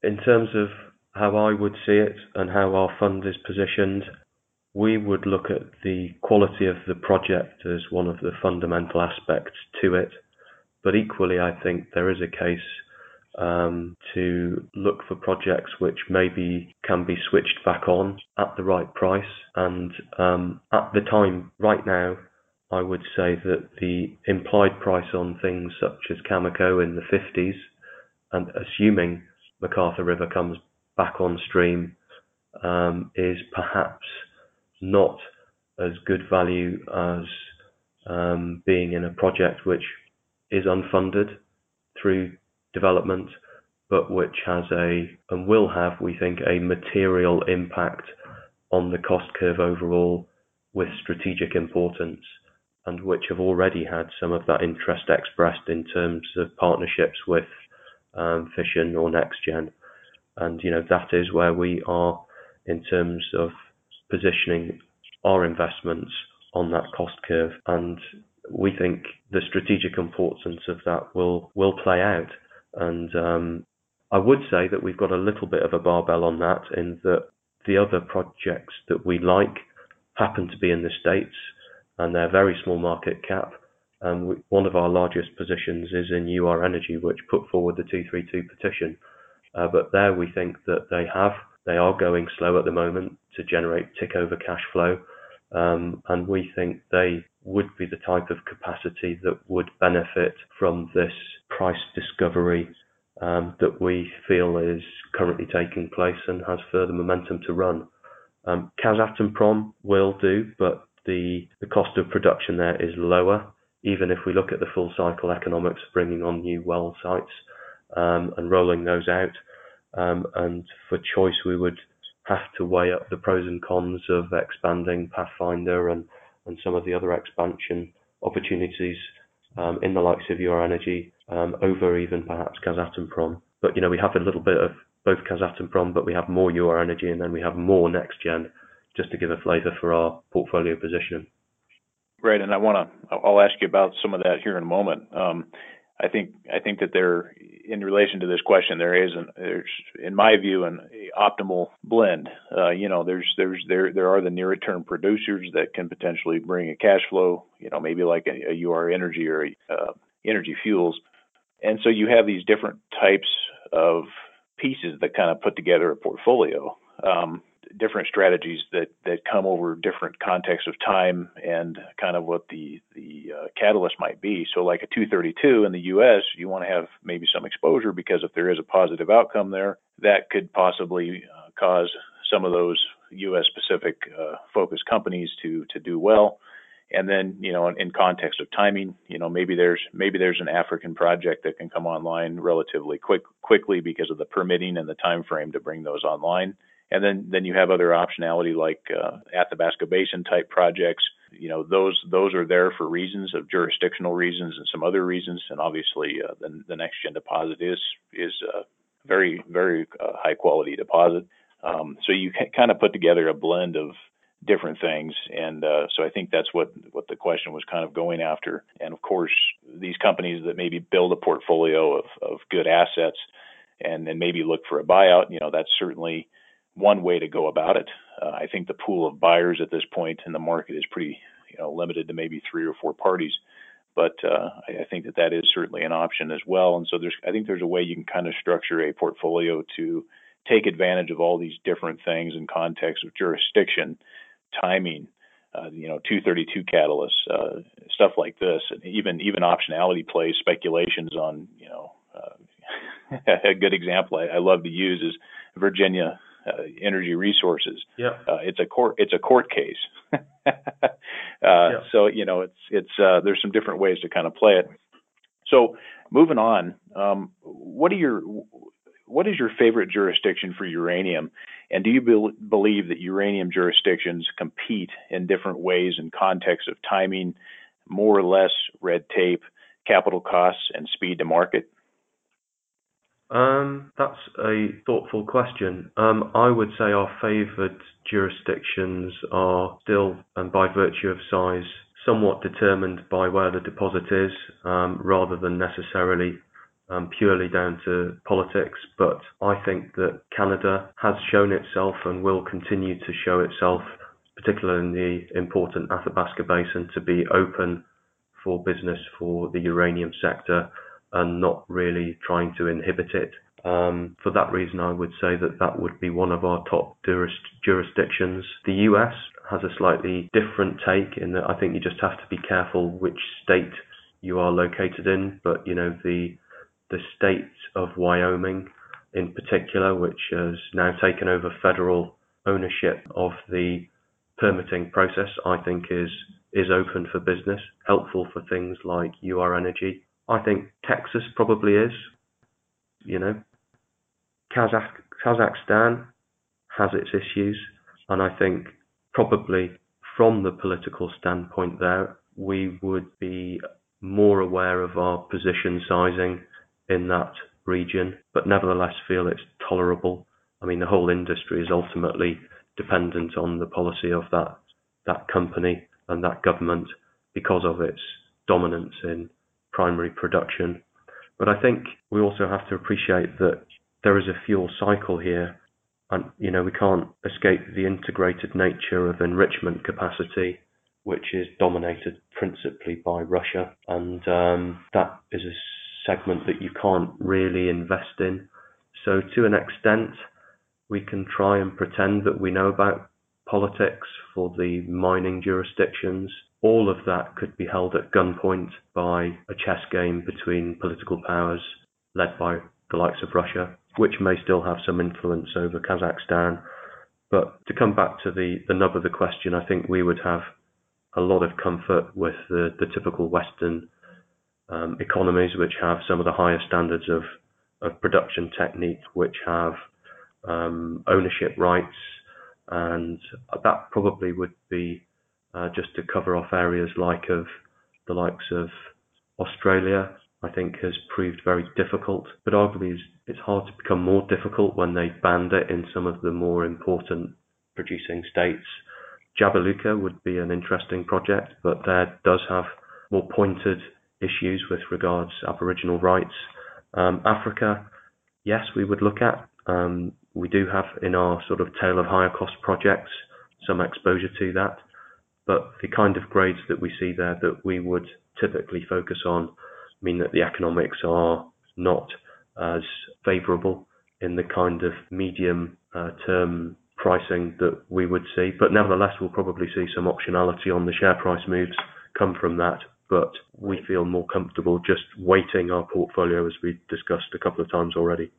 In terms of how I would see it and how our fund is positioned, we would look at the quality of the project as one of the fundamental aspects to it. But equally, I think there is a case to look for projects which maybe can be switched back on at the right price. And at the time, right now, I would say that the implied price on things such as Cameco in the 50s, and assuming McArthur River comes back on stream, is perhaps not as good value as being in a project which is unfunded through development, but which has and will have, we think, a material impact on the cost curve overall with strategic importance, and which have already had some of that interest expressed in terms of partnerships with Fission or NextGen. And, that is where we are in terms of positioning our investments on that cost curve. And we think the strategic importance of that will play out. And I would say that we've got a little bit of a barbell on that, in that the other projects that we like happen to be in the States, and they're very small market cap. One of our largest positions is in UR Energy, which put forward the 232 petition. But there we think that they are going slow at the moment to generate tick over cash flow. And we think they would be the type of capacity that would benefit from this price discovery that we feel is currently taking place and has further momentum to run. Kazatomprom will do, but the cost of production there is lower, even if we look at the full cycle economics of bringing on new well sites and rolling those out. And for choice, we would have to weigh up the pros and cons of expanding Pathfinder and some of the other expansion opportunities in the likes of UR Energy over even perhaps Kazatomprom. But, we have a little bit of both Kazatomprom, but we have more UR Energy, and then we have more NextGen, just to give a flavour for our portfolio positioning. Right, and I'll ask you about some of that here in a moment. I think that there, in relation to this question, there's, in my view, an optimal blend. There are the near term producers that can potentially bring a cash flow, maybe like a UR Energy or Energy Fuels, and so you have these different types of pieces that kind of put together a portfolio. different strategies that come over different contexts of time and kind of what the catalyst might be. So like a 232 in the U.S., you want to have maybe some exposure because if there is a positive outcome there, that could possibly cause some of those U.S. specific focused companies to do well. And then, in context of timing, maybe there's an African project that can come online relatively quickly because of the permitting and the time frame to bring those online. And then you have other optionality like Athabasca Basin type projects. Those are there for reasons of jurisdictional reasons and some other reasons. And obviously, the next gen deposit is very, very high quality deposit. So you can kind of put together a blend of different things. And so I think that's what the question was kind of going after. And of course, these companies that maybe build a portfolio of good assets and then maybe look for a buyout, that's certainly one way to go about it. I think the pool of buyers at this point in the market is pretty, limited to maybe 3 or 4 parties. But I think that is certainly an option as well. And so I think there's a way you can kind of structure a portfolio to take advantage of all these different things in context of jurisdiction, timing, 232 catalysts, stuff like this, and even optionality plays, speculations on, a good example I love to use is Virginia Energy Resources. Yeah. It's a court case. So it's there's some different ways to kind of play it. So moving on, what is your favorite jurisdiction for uranium? And do you believe that uranium jurisdictions compete in different ways in context of timing, more or less red tape, capital costs, and speed to market? That's a thoughtful question. I would say our favoured jurisdictions are still, and by virtue of size, somewhat determined by where the deposit is, rather than necessarily purely down to politics. But I think that Canada has shown itself and will continue to show itself, particularly in the important Athabasca Basin, to be open for business for the uranium sector and not really trying to inhibit it. For that reason, I would say that would be one of our top jurisdictions. The US has a slightly different take in that I think you just have to be careful which state you are located in. But, the state of Wyoming in particular, which has now taken over federal ownership of the permitting process, I think is open for business, helpful for things like Energy. I think Texas probably is. Kazakhstan has its issues, and I think probably from the political standpoint there, we would be more aware of our position sizing in that region, but nevertheless feel it's tolerable. I mean, the whole industry is ultimately dependent on the policy of that company and that government because of its dominance in primary production. But I think we also have to appreciate that there is a fuel cycle here, and we can't escape the integrated nature of enrichment capacity, which is dominated principally by Russia, and that is a segment that you can't really invest in. So to an extent, we can try and pretend that we know about politics for the mining jurisdictions. All of that could be held at gunpoint by a chess game between political powers led by the likes of Russia, which may still have some influence over Kazakhstan. But to come back to the nub of the question, I think we would have a lot of comfort with the typical Western economies, which have some of the highest standards of production technique, which have ownership rights, and that probably would be just to cover off areas of the likes of Australia, I think has proved very difficult, but arguably it's hard to become more difficult when they banned it in some of the more important producing states. Jabiluka would be an interesting project, but that does have more pointed issues with regards to Aboriginal rights. Africa, yes, we would look at. We do have in our sort of tail of higher cost projects some exposure to that, but the kind of grades that we see there that we would typically focus on mean that the economics are not as favourable in the kind of medium term pricing that we would see. But nevertheless, we'll probably see some optionality on the share price moves come from that. But we feel more comfortable just weighting our portfolio, as we discussed a couple of times already.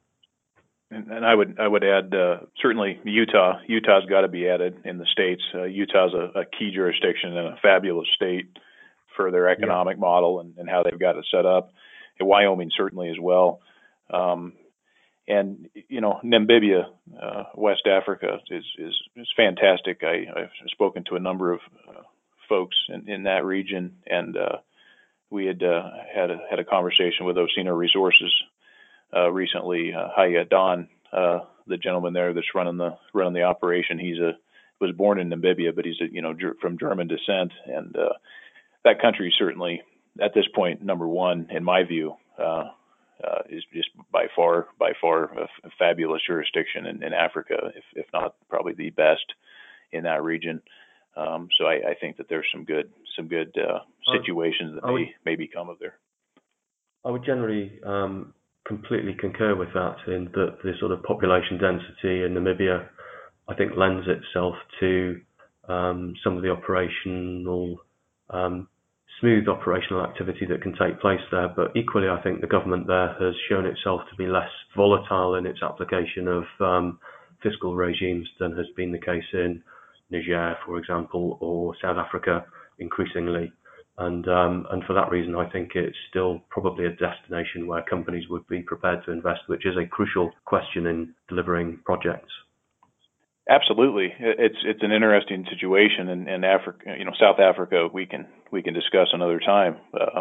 And I would add certainly Utah. Utah's got to be added in the states. Utah's a key jurisdiction and a fabulous state for their economic model and how they've got it set up. And Wyoming certainly as well. And Namibia, West Africa is fantastic. I've spoken to a number of folks in that region, and we had had a conversation with Osino Resources recently. Hi, Don, the gentleman there that's running the operation. Was born in Namibia, but he's from German descent, and that country certainly at this point number one in my view. Is just by far a fabulous jurisdiction in Africa, if not probably the best in that region. So I think that there's some good situations that may become of there. I would generally completely concur with that, in that the sort of population density in Namibia, I think, lends itself to some of the operational smooth operational activity that can take place there. But equally, I think the government there has shown itself to be less volatile in its application of fiscal regimes than has been the case in Niger, for example, or South Africa increasingly. And for that reason, I think it's still probably a destination where companies would be prepared to invest, which is a crucial question in delivering projects. Absolutely, it's an interesting situation in Africa. South Africa we can discuss another time,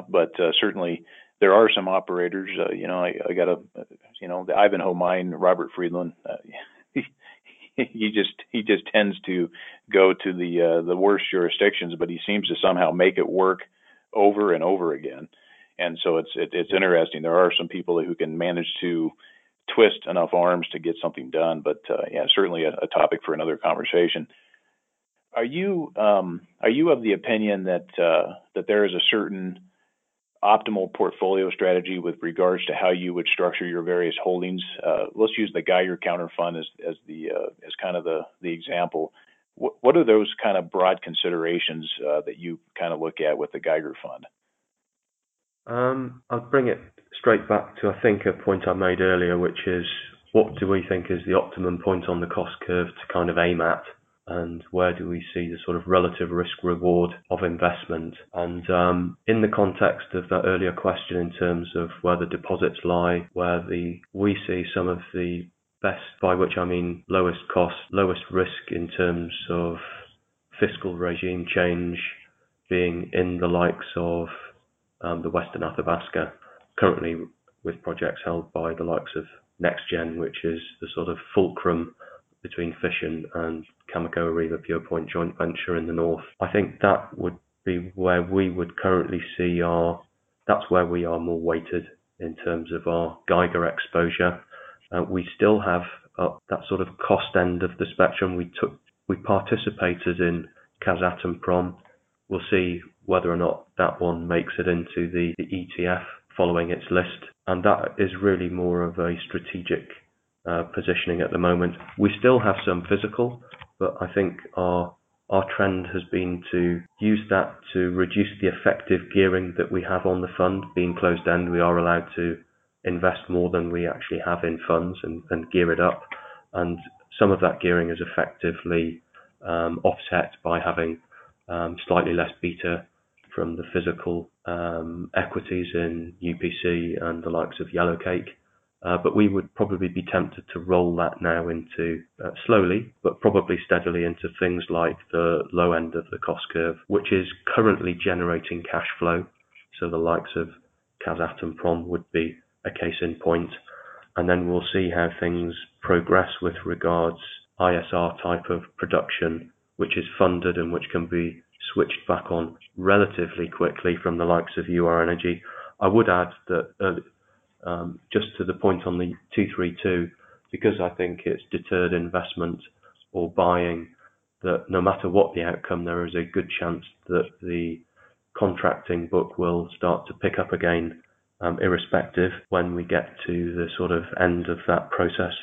but certainly there are some operators. I got the Ivanhoe mine, Robert Friedland. He just tends to go to the worst jurisdictions, but he seems to somehow make it work over and over again. And so it's interesting. There are some people who can manage to twist enough arms to get something done, but certainly a topic for another conversation. Are you of the opinion that there is a certain optimal portfolio strategy with regards to how you would structure your various holdings? Let's use the Geiger Counter Fund as kind of the example. What are those kind of broad considerations that you kind of look at with the Geiger Fund? I'll bring it straight back to, I think, a point I made earlier, which is, what do we think is the optimum point on the cost curve to kind of aim at, and where do we see the sort of relative risk reward of investment? And in the context of that earlier question, in terms of where the deposits lie, we see some of the best, by which I mean lowest cost, lowest risk in terms of fiscal regime change, being in the likes of the Western Athabasca, currently with projects held by the likes of NextGen, which is the sort of fulcrum between Fission and Cameco-Areva Pure Point joint venture in the north. I think that would be where we would currently see that's where we are more weighted in terms of our Geiger exposure. We still have that sort of cost end of the spectrum. We participated in Kazatomprom. We'll see whether or not that one makes it into the ETF following its list. And that is really more of a strategic positioning at the moment. We still have some physical, but I think our trend has been to use that to reduce the effective gearing that we have on the fund. Being closed end, we are allowed to invest more than we actually have in funds and gear it up. And some of that gearing is effectively offset by having slightly less beta from the physical equities in UPC and the likes of Yellowcake. But we would probably be tempted to roll that now into, slowly, but probably steadily, into things like the low end of the cost curve, which is currently generating cash flow. So the likes of Kazatomprom would be a case in point. And then we'll see how things progress with regards ISR type of production, which is funded and which can be switched back on relatively quickly from the likes of UR Energy. I would add that just to the point on the 232, because I think it's deterred investment or buying, that no matter what the outcome, there is a good chance that the contracting book will start to pick up again, irrespective, when we get to the sort of end of that process.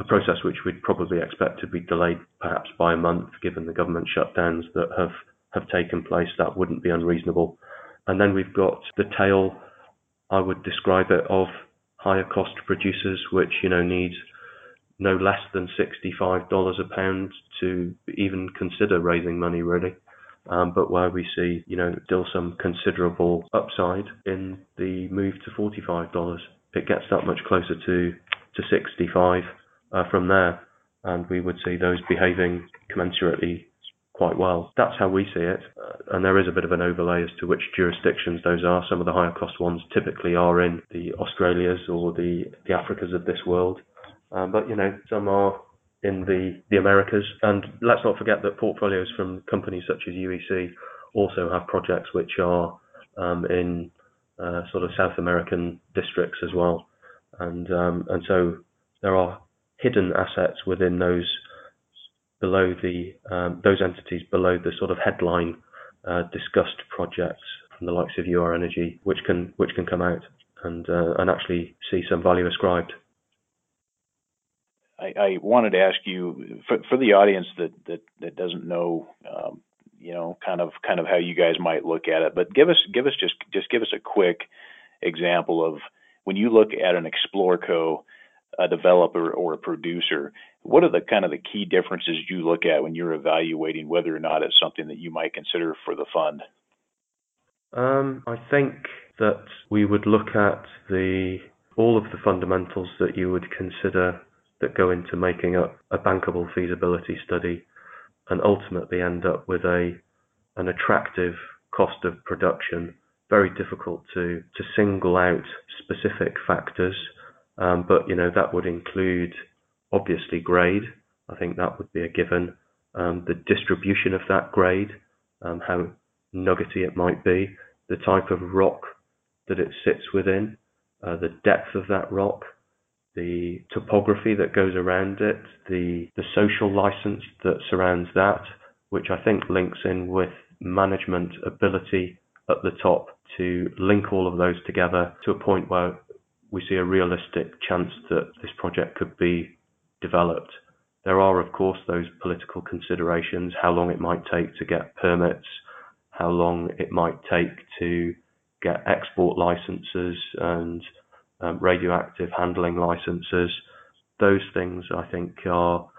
a process which we'd probably expect to be delayed perhaps by a month, given the government shutdowns that have taken place. That wouldn't be unreasonable. And then we've got the tail, I would describe it, of higher cost producers, which need no less than $65 a pound to even consider raising money, really. But where we see, still some considerable upside in the move to $45. It gets that much closer to 65 from there, and we would see those behaving commensurately quite well. That's how we see it, and there is a bit of an overlay as to which jurisdictions those are. Some of the higher cost ones typically are in the Australias or the Africas of this world, but some are in the Americas. And let's not forget that portfolios from companies such as UEC also have projects which are in sort of South American districts as well, and so there are hidden assets within those below those entities below the sort of headline discussed projects from the likes of UR Energy, which can come out and actually see some value ascribed. I wanted to ask you, for the audience that doesn't know, kind of how you guys might look at it, but give us a quick example of when you look at an Explorco, a developer or a producer, what are the kind of the key differences you look at when you're evaluating whether or not it's something that you might consider for the fund? I think that we would look at all of the fundamentals that you would consider that go into making up a bankable feasibility study, and ultimately end up with an attractive cost of production. Very difficult to single out specific factors, but that would include obviously grade. I think that would be a given. The distribution of that grade, how nuggety it might be, the type of rock that it sits within, the depth of that rock, the topography that goes around it, the social license that surrounds that, which I think links in with management ability at the top to link all of those together to a point where we see a realistic chance that this project could be developed. There are, of course, those political considerations, how long it might take to get permits, how long it might take to get export licenses and radioactive handling licenses. Those things, I think, are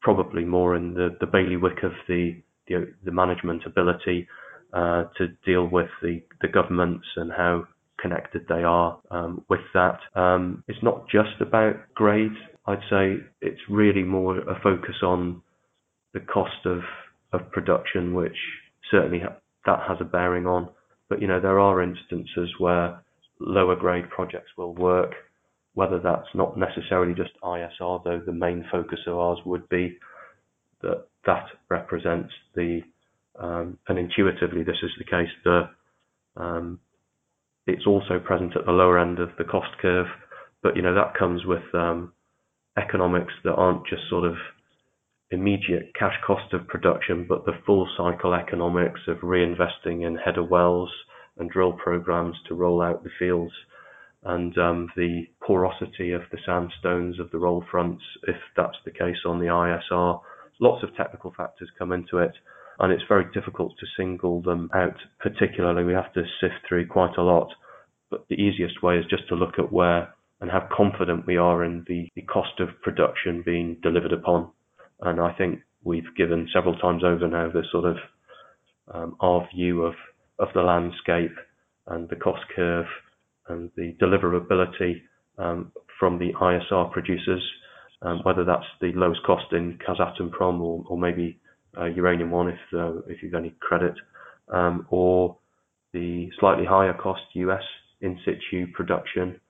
probably more in the bailiwick of the management ability to deal with the governments and how connected they are with that. It's not just about grade. I'd say it's really more a focus on the cost of production, which certainly that has a bearing on. But there are instances where lower grade projects will work, whether that's not necessarily just ISR, though the main focus of ours would be that represents and intuitively this is the case, it's also present at the lower end of the cost curve, but that comes with economics that aren't just sort of immediate cash cost of production, but the full cycle economics of reinvesting in header wells and drill programs to roll out the fields, and the porosity of the sandstones of the roll fronts, if that's the case on the ISR. Lots of technical factors come into it, and it's very difficult to single them out particularly. We have to sift through quite a lot, but the easiest way is just to look at where and how confident we are in the cost of production being delivered upon. And I think we've given several times over now the sort of our view of the landscape and the cost curve and the deliverability from the ISR producers, whether that's the lowest cost in Kazatomprom or maybe Uranium One if you've any credit, or the slightly higher cost US in situ production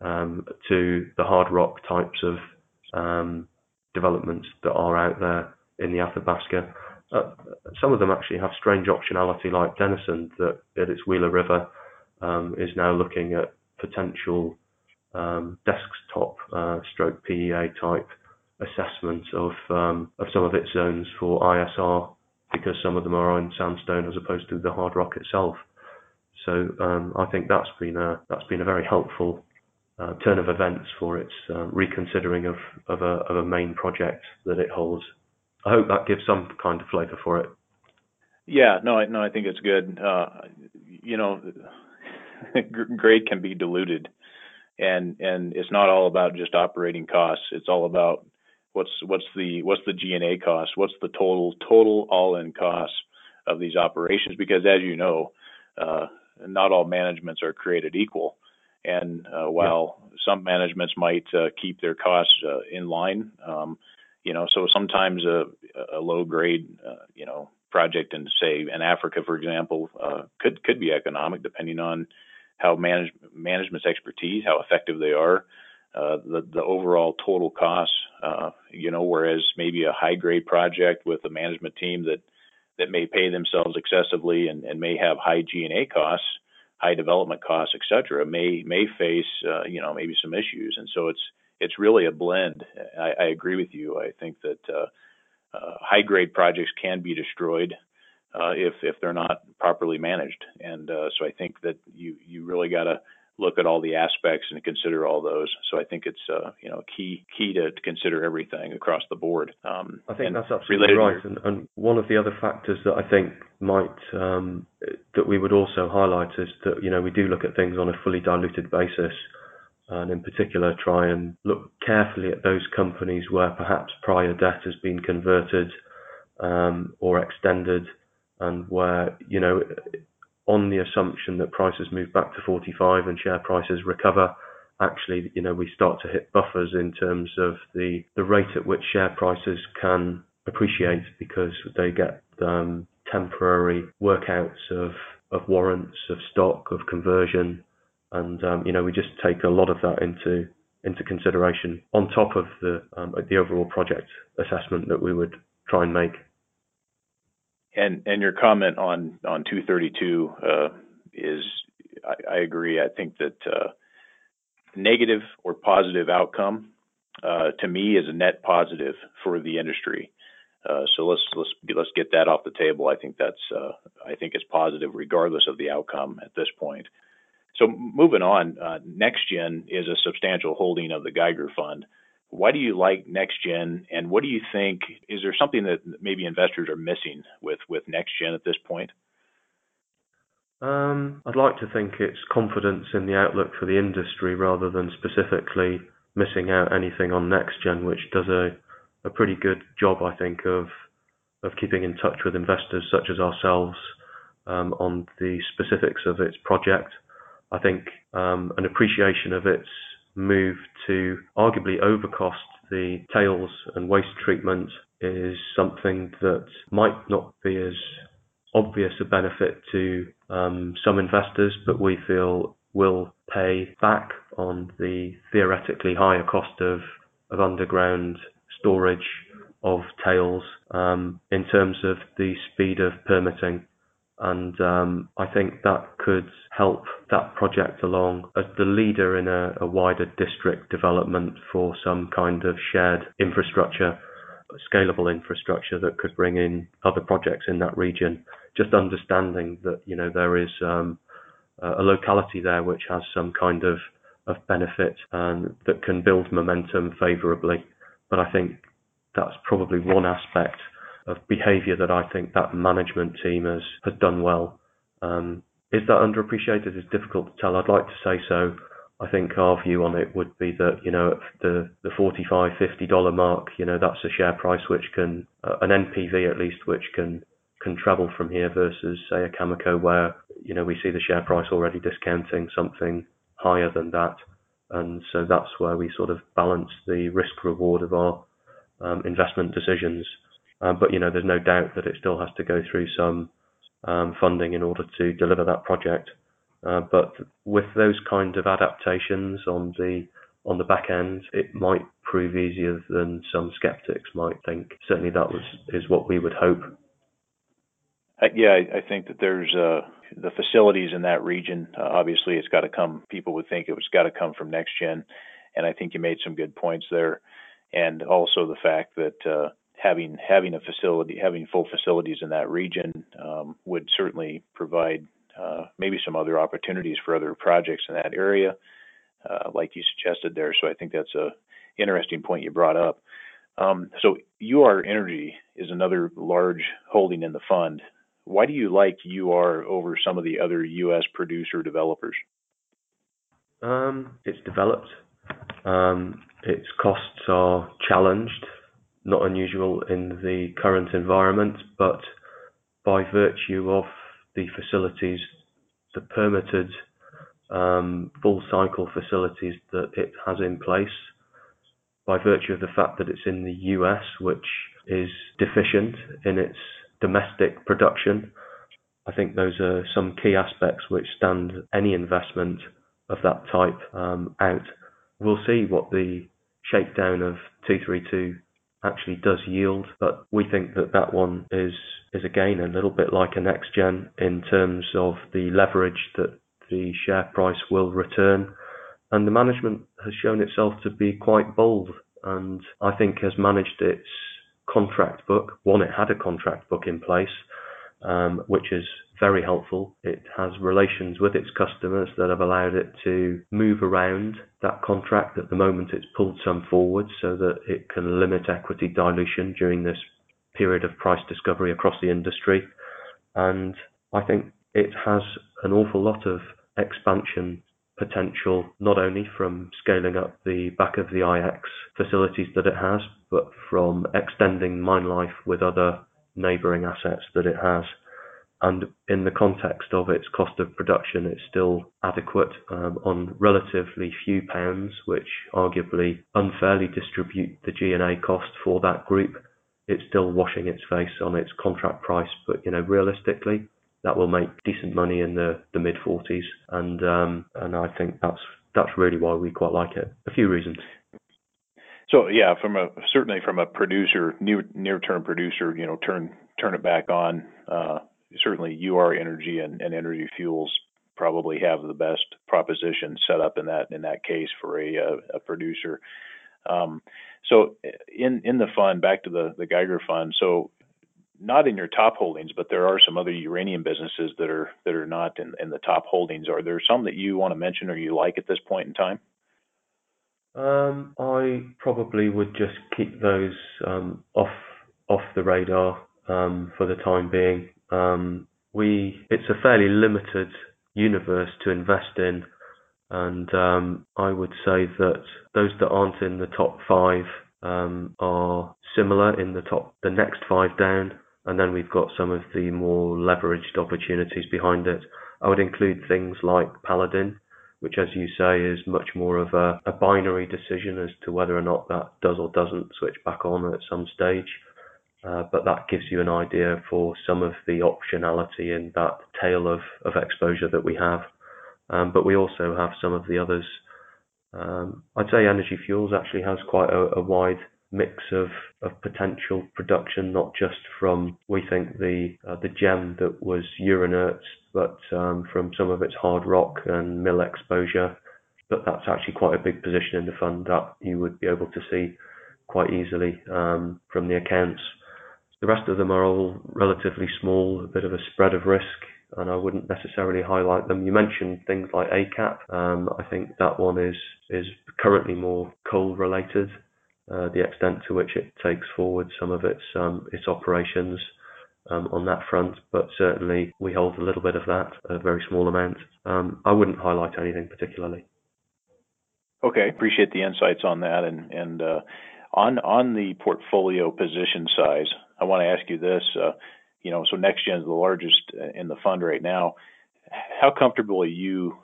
to the hard rock types of developments that are out there in the Athabasca. Some of them actually have strange optionality, like Denison, that at its Wheeler River is now looking at potential desktop stroke PEA type assessments of some of its zones for ISR, because some of them are in sandstone as opposed to the hard rock itself. So I think that's been a very helpful turn of events for its reconsidering of a main project that it holds. I hope that gives some kind of flavour for it. Yeah, no, I think it's good. Grade can be diluted, and it's not all about just operating costs. It's all about what's the G&A cost, what's the total all-in costs of these operations. Because as you know, not all managements are created equal, and while some managements might keep their costs in line, so sometimes a low grade project in, say, in Africa, for example, could be economic depending on how management's expertise, how effective they are, the overall total costs. Whereas maybe a high grade project with a management team that may pay themselves excessively and may have high G&A costs, high development costs, et cetera, may face maybe some issues. And so it's really a blend. I agree with you. I think that high grade projects can be destroyed if they're not properly managed. And so I think that you really got to look at all the aspects and consider all those. So I think it's key to consider everything across the board. I think that's absolutely right. And one of the other factors that I think might that we would also highlight is that we do look at things on a fully diluted basis, and in particular try and look carefully at those companies where perhaps prior debt has been converted or extended, and where on the assumption that prices move back to 45 and share prices recover, actually, we start to hit buffers in terms of the rate at which share prices can appreciate, because they get temporary workouts of warrants, of stock, of conversion, and we just take a lot of that into consideration on top of the overall project assessment that we would try and make. And your comment on 232 is, I agree. I think that negative or positive outcome to me is a net positive for the industry. So let's get that off the table. I think it's positive regardless of the outcome at this point. So moving on, NextGen is a substantial holding of the Geiger Fund. Why do you like NextGen, and what do you think? Is there something that maybe investors are missing with NextGen at this point? I'd like to think it's confidence in the outlook for the industry rather than specifically missing out anything on NextGen, which does a pretty good job, I think, of keeping in touch with investors such as ourselves on the specifics of its project. I think an appreciation of its move to arguably overcost the tails and waste treatment is something that might not be as obvious a benefit to some investors, but we feel will pay back on the theoretically higher cost of underground storage of tails in terms of the speed of permitting. And I think that could help that project along as the leader in a wider district development for some kind of shared infrastructure, scalable infrastructure that could bring in other projects in that region. Just understanding that there is a locality there which has some kind of benefit and that can build momentum favourably. But I think that's probably one aspect of behaviour that I think that management team has done well. Is that underappreciated? It's difficult to tell. I'd like to say so. I think our view on it would be that, at the $45, $50 mark, that's a share price which can, an NPV at least, which can travel from here versus, say, a Cameco where, we see the share price already discounting something higher than that. And so that's where we sort of balance the risk reward of our investment decisions. But there's no doubt that it still has to go through some funding in order to deliver that project. But with those kind of adaptations on the back end, it might prove easier than some skeptics might think. Certainly that is what we would hope. I think that there's the facilities in that region. Obviously, it's got to come. People would think it's got to come from NextGen, and I think you made some good points there. And also the fact that having a facility, having full facilities in that region would certainly provide maybe some other opportunities for other projects in that area. like you suggested there. So I think that's a interesting point you brought up. So UR Energy is another large holding in the fund. Why do you like UR over some of the other U.S. producer developers? It's developed. Its costs are challenged, not unusual in the current environment, but by virtue of the facilities, the permitted full cycle facilities that it has in place, by virtue of the fact that it's in the US, which is deficient in its domestic production, I think those are some key aspects which stand any investment of that type out. We'll see what the shakedown of 232 actually does yield, but we think that that one is again a little bit like a next gen in terms of the leverage that the share price will return, and the management has shown itself to be quite bold, and I think has managed its contract book. One, it had a contract book in place, which is very helpful. It has relations with its customers that have allowed it to move around that contract. At the moment, it's pulled some forward so that it can limit equity dilution during this period of price discovery across the industry. And I think it has an awful lot of expansion potential, not only from scaling up the back of the IX facilities that it has, but from extending mine life with other neighbouring assets that it has. And in the context of its cost of production, it's still adequate on relatively few pounds, which arguably unfairly distribute the G&A cost for that group. It's still washing its face on its contract price, but realistically, that will make decent money in the mid 40s, and I think that's really why we quite like it. A few reasons. So yeah, certainly from a producer, near-term producer, turn it back on. Certainly, UR Energy and Energy Fuels probably have the best proposition set up in that case for a producer. So in the fund, back to the Geiger fund. So not in your top holdings, but there are some other uranium businesses that are not in the top holdings. Are there some that you want to mention or you like at this point in time? I probably would just keep those off the radar for the time being. It's a fairly limited universe to invest in, and I would say that those that aren't in the top 5 are similar in the next 5 down, and then we've got some of the more leveraged opportunities behind it. I would include things like Paladin, which, as you say, is much more of a binary decision as to whether or not that does or doesn't switch back on at some stage. But that gives you an idea for some of the optionality in that tail of exposure that we have. But we also have some of the others. I'd say Energy Fuels actually has quite a wide mix of potential production, not just from, we think, the gem that was Uranerts, but from some of its hard rock and mill exposure. But that's actually quite a big position in the fund that you would be able to see quite easily from the accounts. The rest of them are all relatively small, a bit of a spread of risk, and I wouldn't necessarily highlight them. You mentioned things like ACAP. I think that one is currently more coal related, the extent to which it takes forward some of its operations on that front, but certainly we hold a little bit of that, a very small amount. I wouldn't highlight anything particularly. Okay, appreciate the insights on that, and on the portfolio position size, I want to ask you this. So NextGen is the largest in the fund right now. How comfortable are you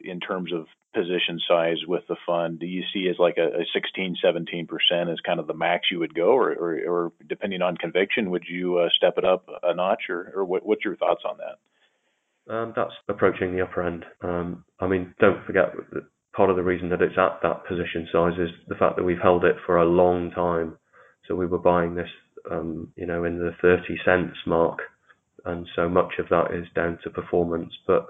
in terms of position size with the fund? Do you see as like a 16-17% as kind of the max you would go, or depending on conviction, would you step it up a notch, or what's your thoughts on that? That's approaching the upper end. Don't forget that part of the reason that it's at that position size is the fact that we've held it for a long time. So we were buying this, in the 30 cents mark, and so much of that is down to performance. But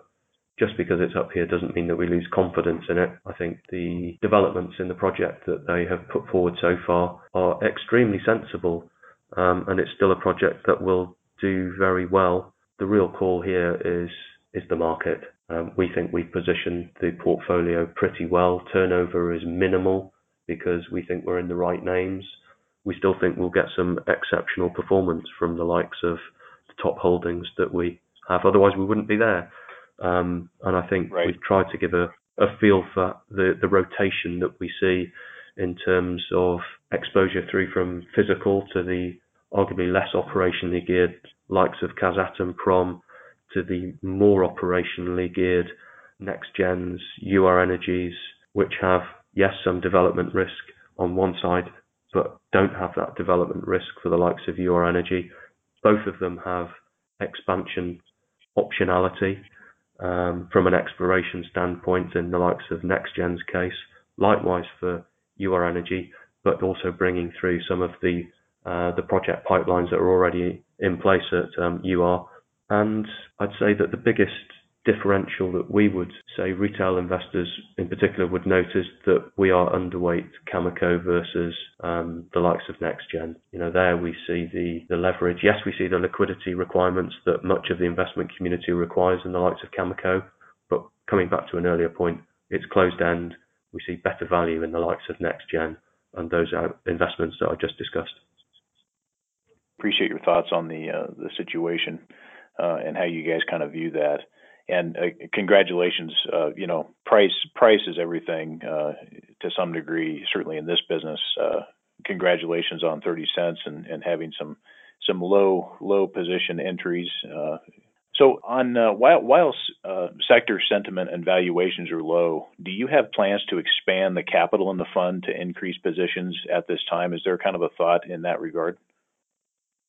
just because it's up here doesn't mean that we lose confidence in it. I think the developments in the project that they have put forward so far are extremely sensible, and it's still a project that will do very well. The real call here is is the market. We think we positioned the portfolio pretty well. Turnover is minimal because we think we're in the right names. We still think we'll get some exceptional performance from the likes of the top holdings that we have. Otherwise, we wouldn't be there. And I think we've tried to give a feel for the rotation that we see in terms of exposure through from physical to the arguably less operationally geared likes of Kazatom, Prom, to the more operationally geared next gens, UR Energies, which have, yes, some development risk on one side, but don't have that development risk for the likes of UR Energy. Both of them have expansion optionality from an exploration standpoint in the likes of NextGen's case. Likewise for UR Energy, but also bringing through some of the project pipelines that are already in place at UR. And I'd say that the biggest differential that we would say retail investors in particular would notice that we are underweight Cameco versus the likes of NextGen. There we see the leverage. Yes, we see the liquidity requirements that much of the investment community requires in the likes of Cameco, but coming back to an earlier point, it's closed end. We see better value in the likes of NextGen and those investments that I just discussed. Appreciate your thoughts on the situation and how you guys kind of view that. And congratulations. Price is everything to some degree, certainly in this business. Congratulations on 30 cents and having some low position entries. So on while sector sentiment and valuations are low, do you have plans to expand the capital in the fund to increase positions at this time? Is there kind of a thought in that regard?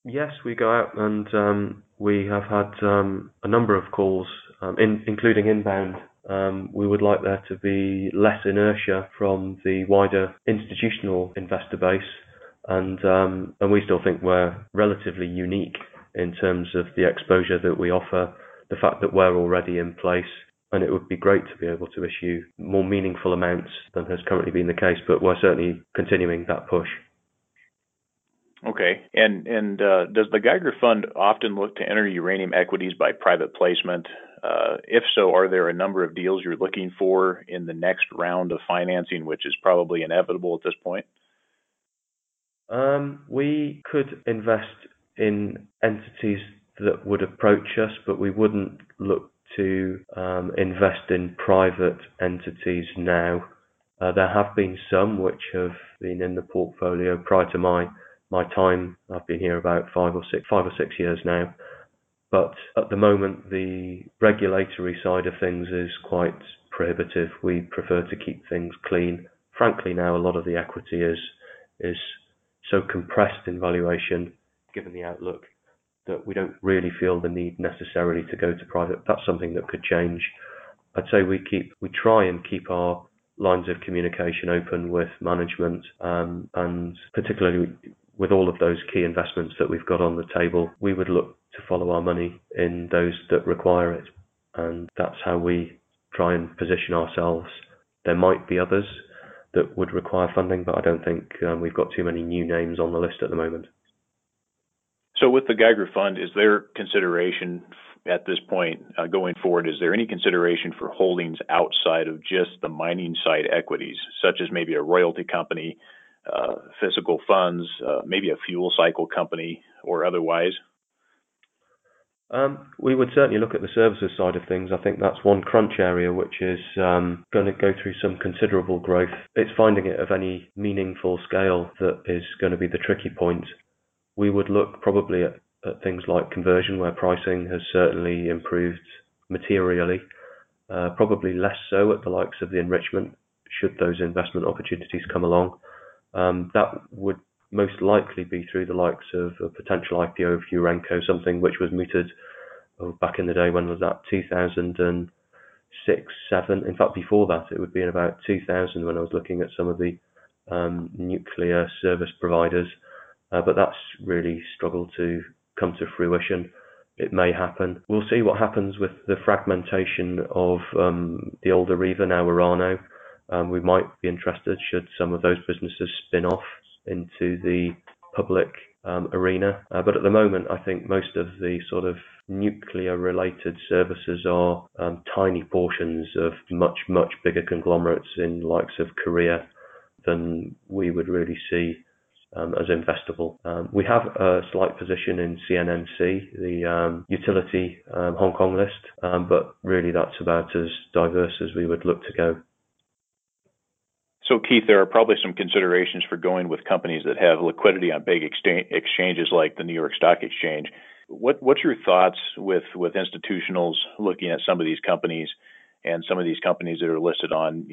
Yes, we go out and we have had a number of calls, including inbound. We would like there to be less inertia from the wider institutional investor base, and we still think we're relatively unique in terms of the exposure that we offer, the fact that we're already in place, and it would be great to be able to issue more meaningful amounts than has currently been the case, but we're certainly continuing that push. Okay. And does the Geiger Fund often look to enter uranium equities by private placement? If so, are there a number of deals you're looking for in the next round of financing, which is probably inevitable at this point? We could invest in entities that would approach us, but we wouldn't look to invest in private entities now. There have been some which have been in the portfolio prior to my time. I've been here about 5 or 6 years now. But at the moment, the regulatory side of things is quite prohibitive. We prefer to keep things clean. Frankly, now a lot of the equity is so compressed in valuation, given the outlook, that we don't really feel the need necessarily to go to private. That's something that could change. I'd say we try and keep our lines of communication open with management, and particularly with all of those key investments that we've got on the table, we would look to follow our money in those that require it. And that's how we try and position ourselves. There might be others that would require funding, but I don't think we've got too many new names on the list at the moment. So with the Geiger Fund, is there consideration at this point going forward, is there any consideration for holdings outside of just the mining side equities, such as maybe a royalty company, physical funds, maybe a fuel cycle company, or otherwise? We would certainly look at the services side of things. I think that's one crunch area which is going to go through some considerable growth. It's finding it of any meaningful scale that is going to be the tricky point. We would look probably at things like conversion, where pricing has certainly improved materially, probably less so at the likes of the enrichment, should those investment opportunities come along. That would most likely be through the likes of a potential IPO of Urenco, something which was mooted back in the day. When was that? 2006, 7. In fact, before that, it would be in about 2000 when I was looking at some of the nuclear service providers. But that's really struggled to come to fruition. It may happen. We'll see what happens with the fragmentation of the older Riva, now Urano. We might be interested should some of those businesses spin off into the public arena. But at the moment, I think most of the sort of nuclear-related services are tiny portions of much, much bigger conglomerates in the likes of Korea than we would really see as investable. We have a slight position in CNNC, the utility Hong Kong list, but really that's about as diverse as we would look to go. So, Keith, there are probably some considerations for going with companies that have liquidity on big exchanges like the New York Stock Exchange. What's your thoughts with institutionals looking at some of these companies and some of these companies that are listed on,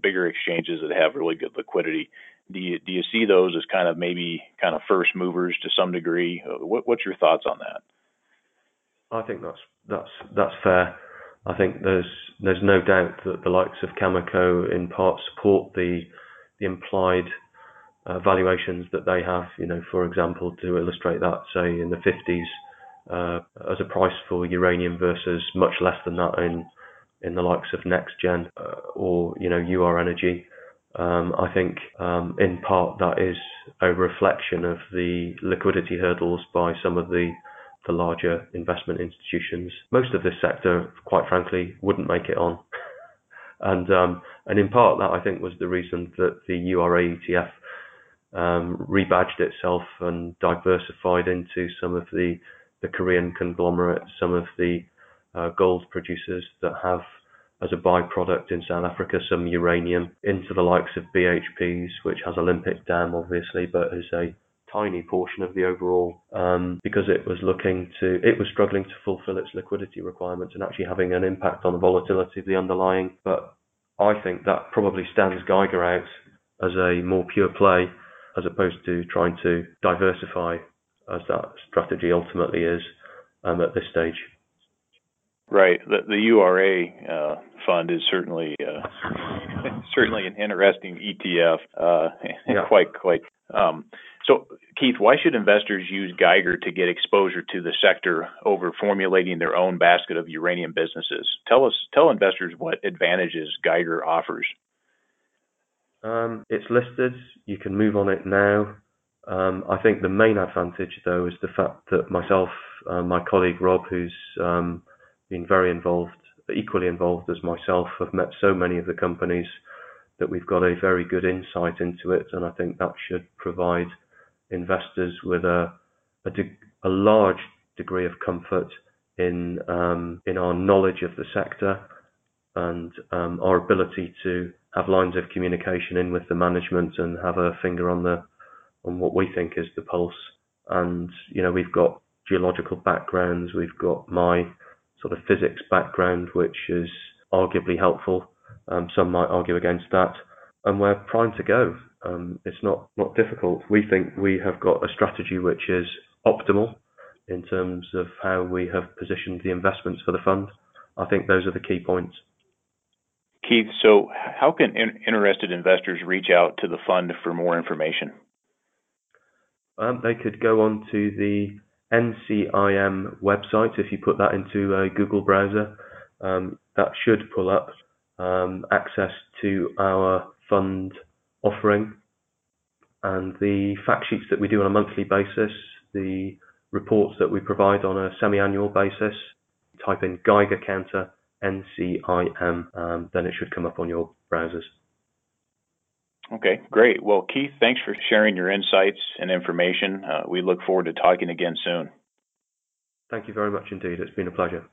bigger exchanges that have really good liquidity? Do you see those as kind of first movers to some degree? What's your thoughts on that? I think that's fair. I think there's no doubt that the likes of Cameco in part support the implied valuations that they have. For example, to illustrate that, say in the 50s as a price for uranium versus much less than that in the likes of NextGen or UR Energy. I think in part that is a reflection of the liquidity hurdles by some of the larger investment institutions. Most of this sector, quite frankly, wouldn't make it on. And in part that I think was the reason that the URA ETF rebadged itself and diversified into some of the Korean conglomerates, some of the gold producers that have as a byproduct in South Africa some uranium, into the likes of BHP's, which has Olympic Dam obviously, but is a tiny portion of the overall, because it was struggling to fulfill its liquidity requirements and actually having an impact on the volatility of the underlying. But I think that probably stands Geiger out as a more pure play, as opposed to trying to diversify, as that strategy ultimately is at this stage. Right. The URA fund is certainly an interesting ETF. Yeah. Quite. So, Keith, why should investors use Geiger to get exposure to the sector over formulating their own basket of uranium businesses? Tell investors what advantages Geiger offers. It's listed. You can move on it now. I think the main advantage, though, is the fact that myself, my colleague Rob, who's been very involved, equally involved as myself, have met so many of the companies that we've got a very good insight into it, and I think that should provide investors with a large degree of comfort in our knowledge of the sector and our ability to have lines of communication in with the management and have a finger on what we think is the pulse. And we've got geological backgrounds, we've got my sort of physics background, which is arguably helpful. Some might argue against that, and we're primed to go. It's not difficult. We think we have got a strategy which is optimal in terms of how we have positioned the investments for the fund. I think those are the key points. Keith, so how can interested investors reach out to the fund for more information? They could go on to the NCIM website. If you put that into a Google browser, that should pull up access to our fund offering and the fact sheets that we do on a monthly basis, the reports that we provide on a semi-annual basis. Type in Geiger Counter NCIM, then it should come up on your browsers. Okay, great. Well, Keith, thanks for sharing your insights and information. We look forward to talking again soon. Thank you very much indeed. It's been a pleasure.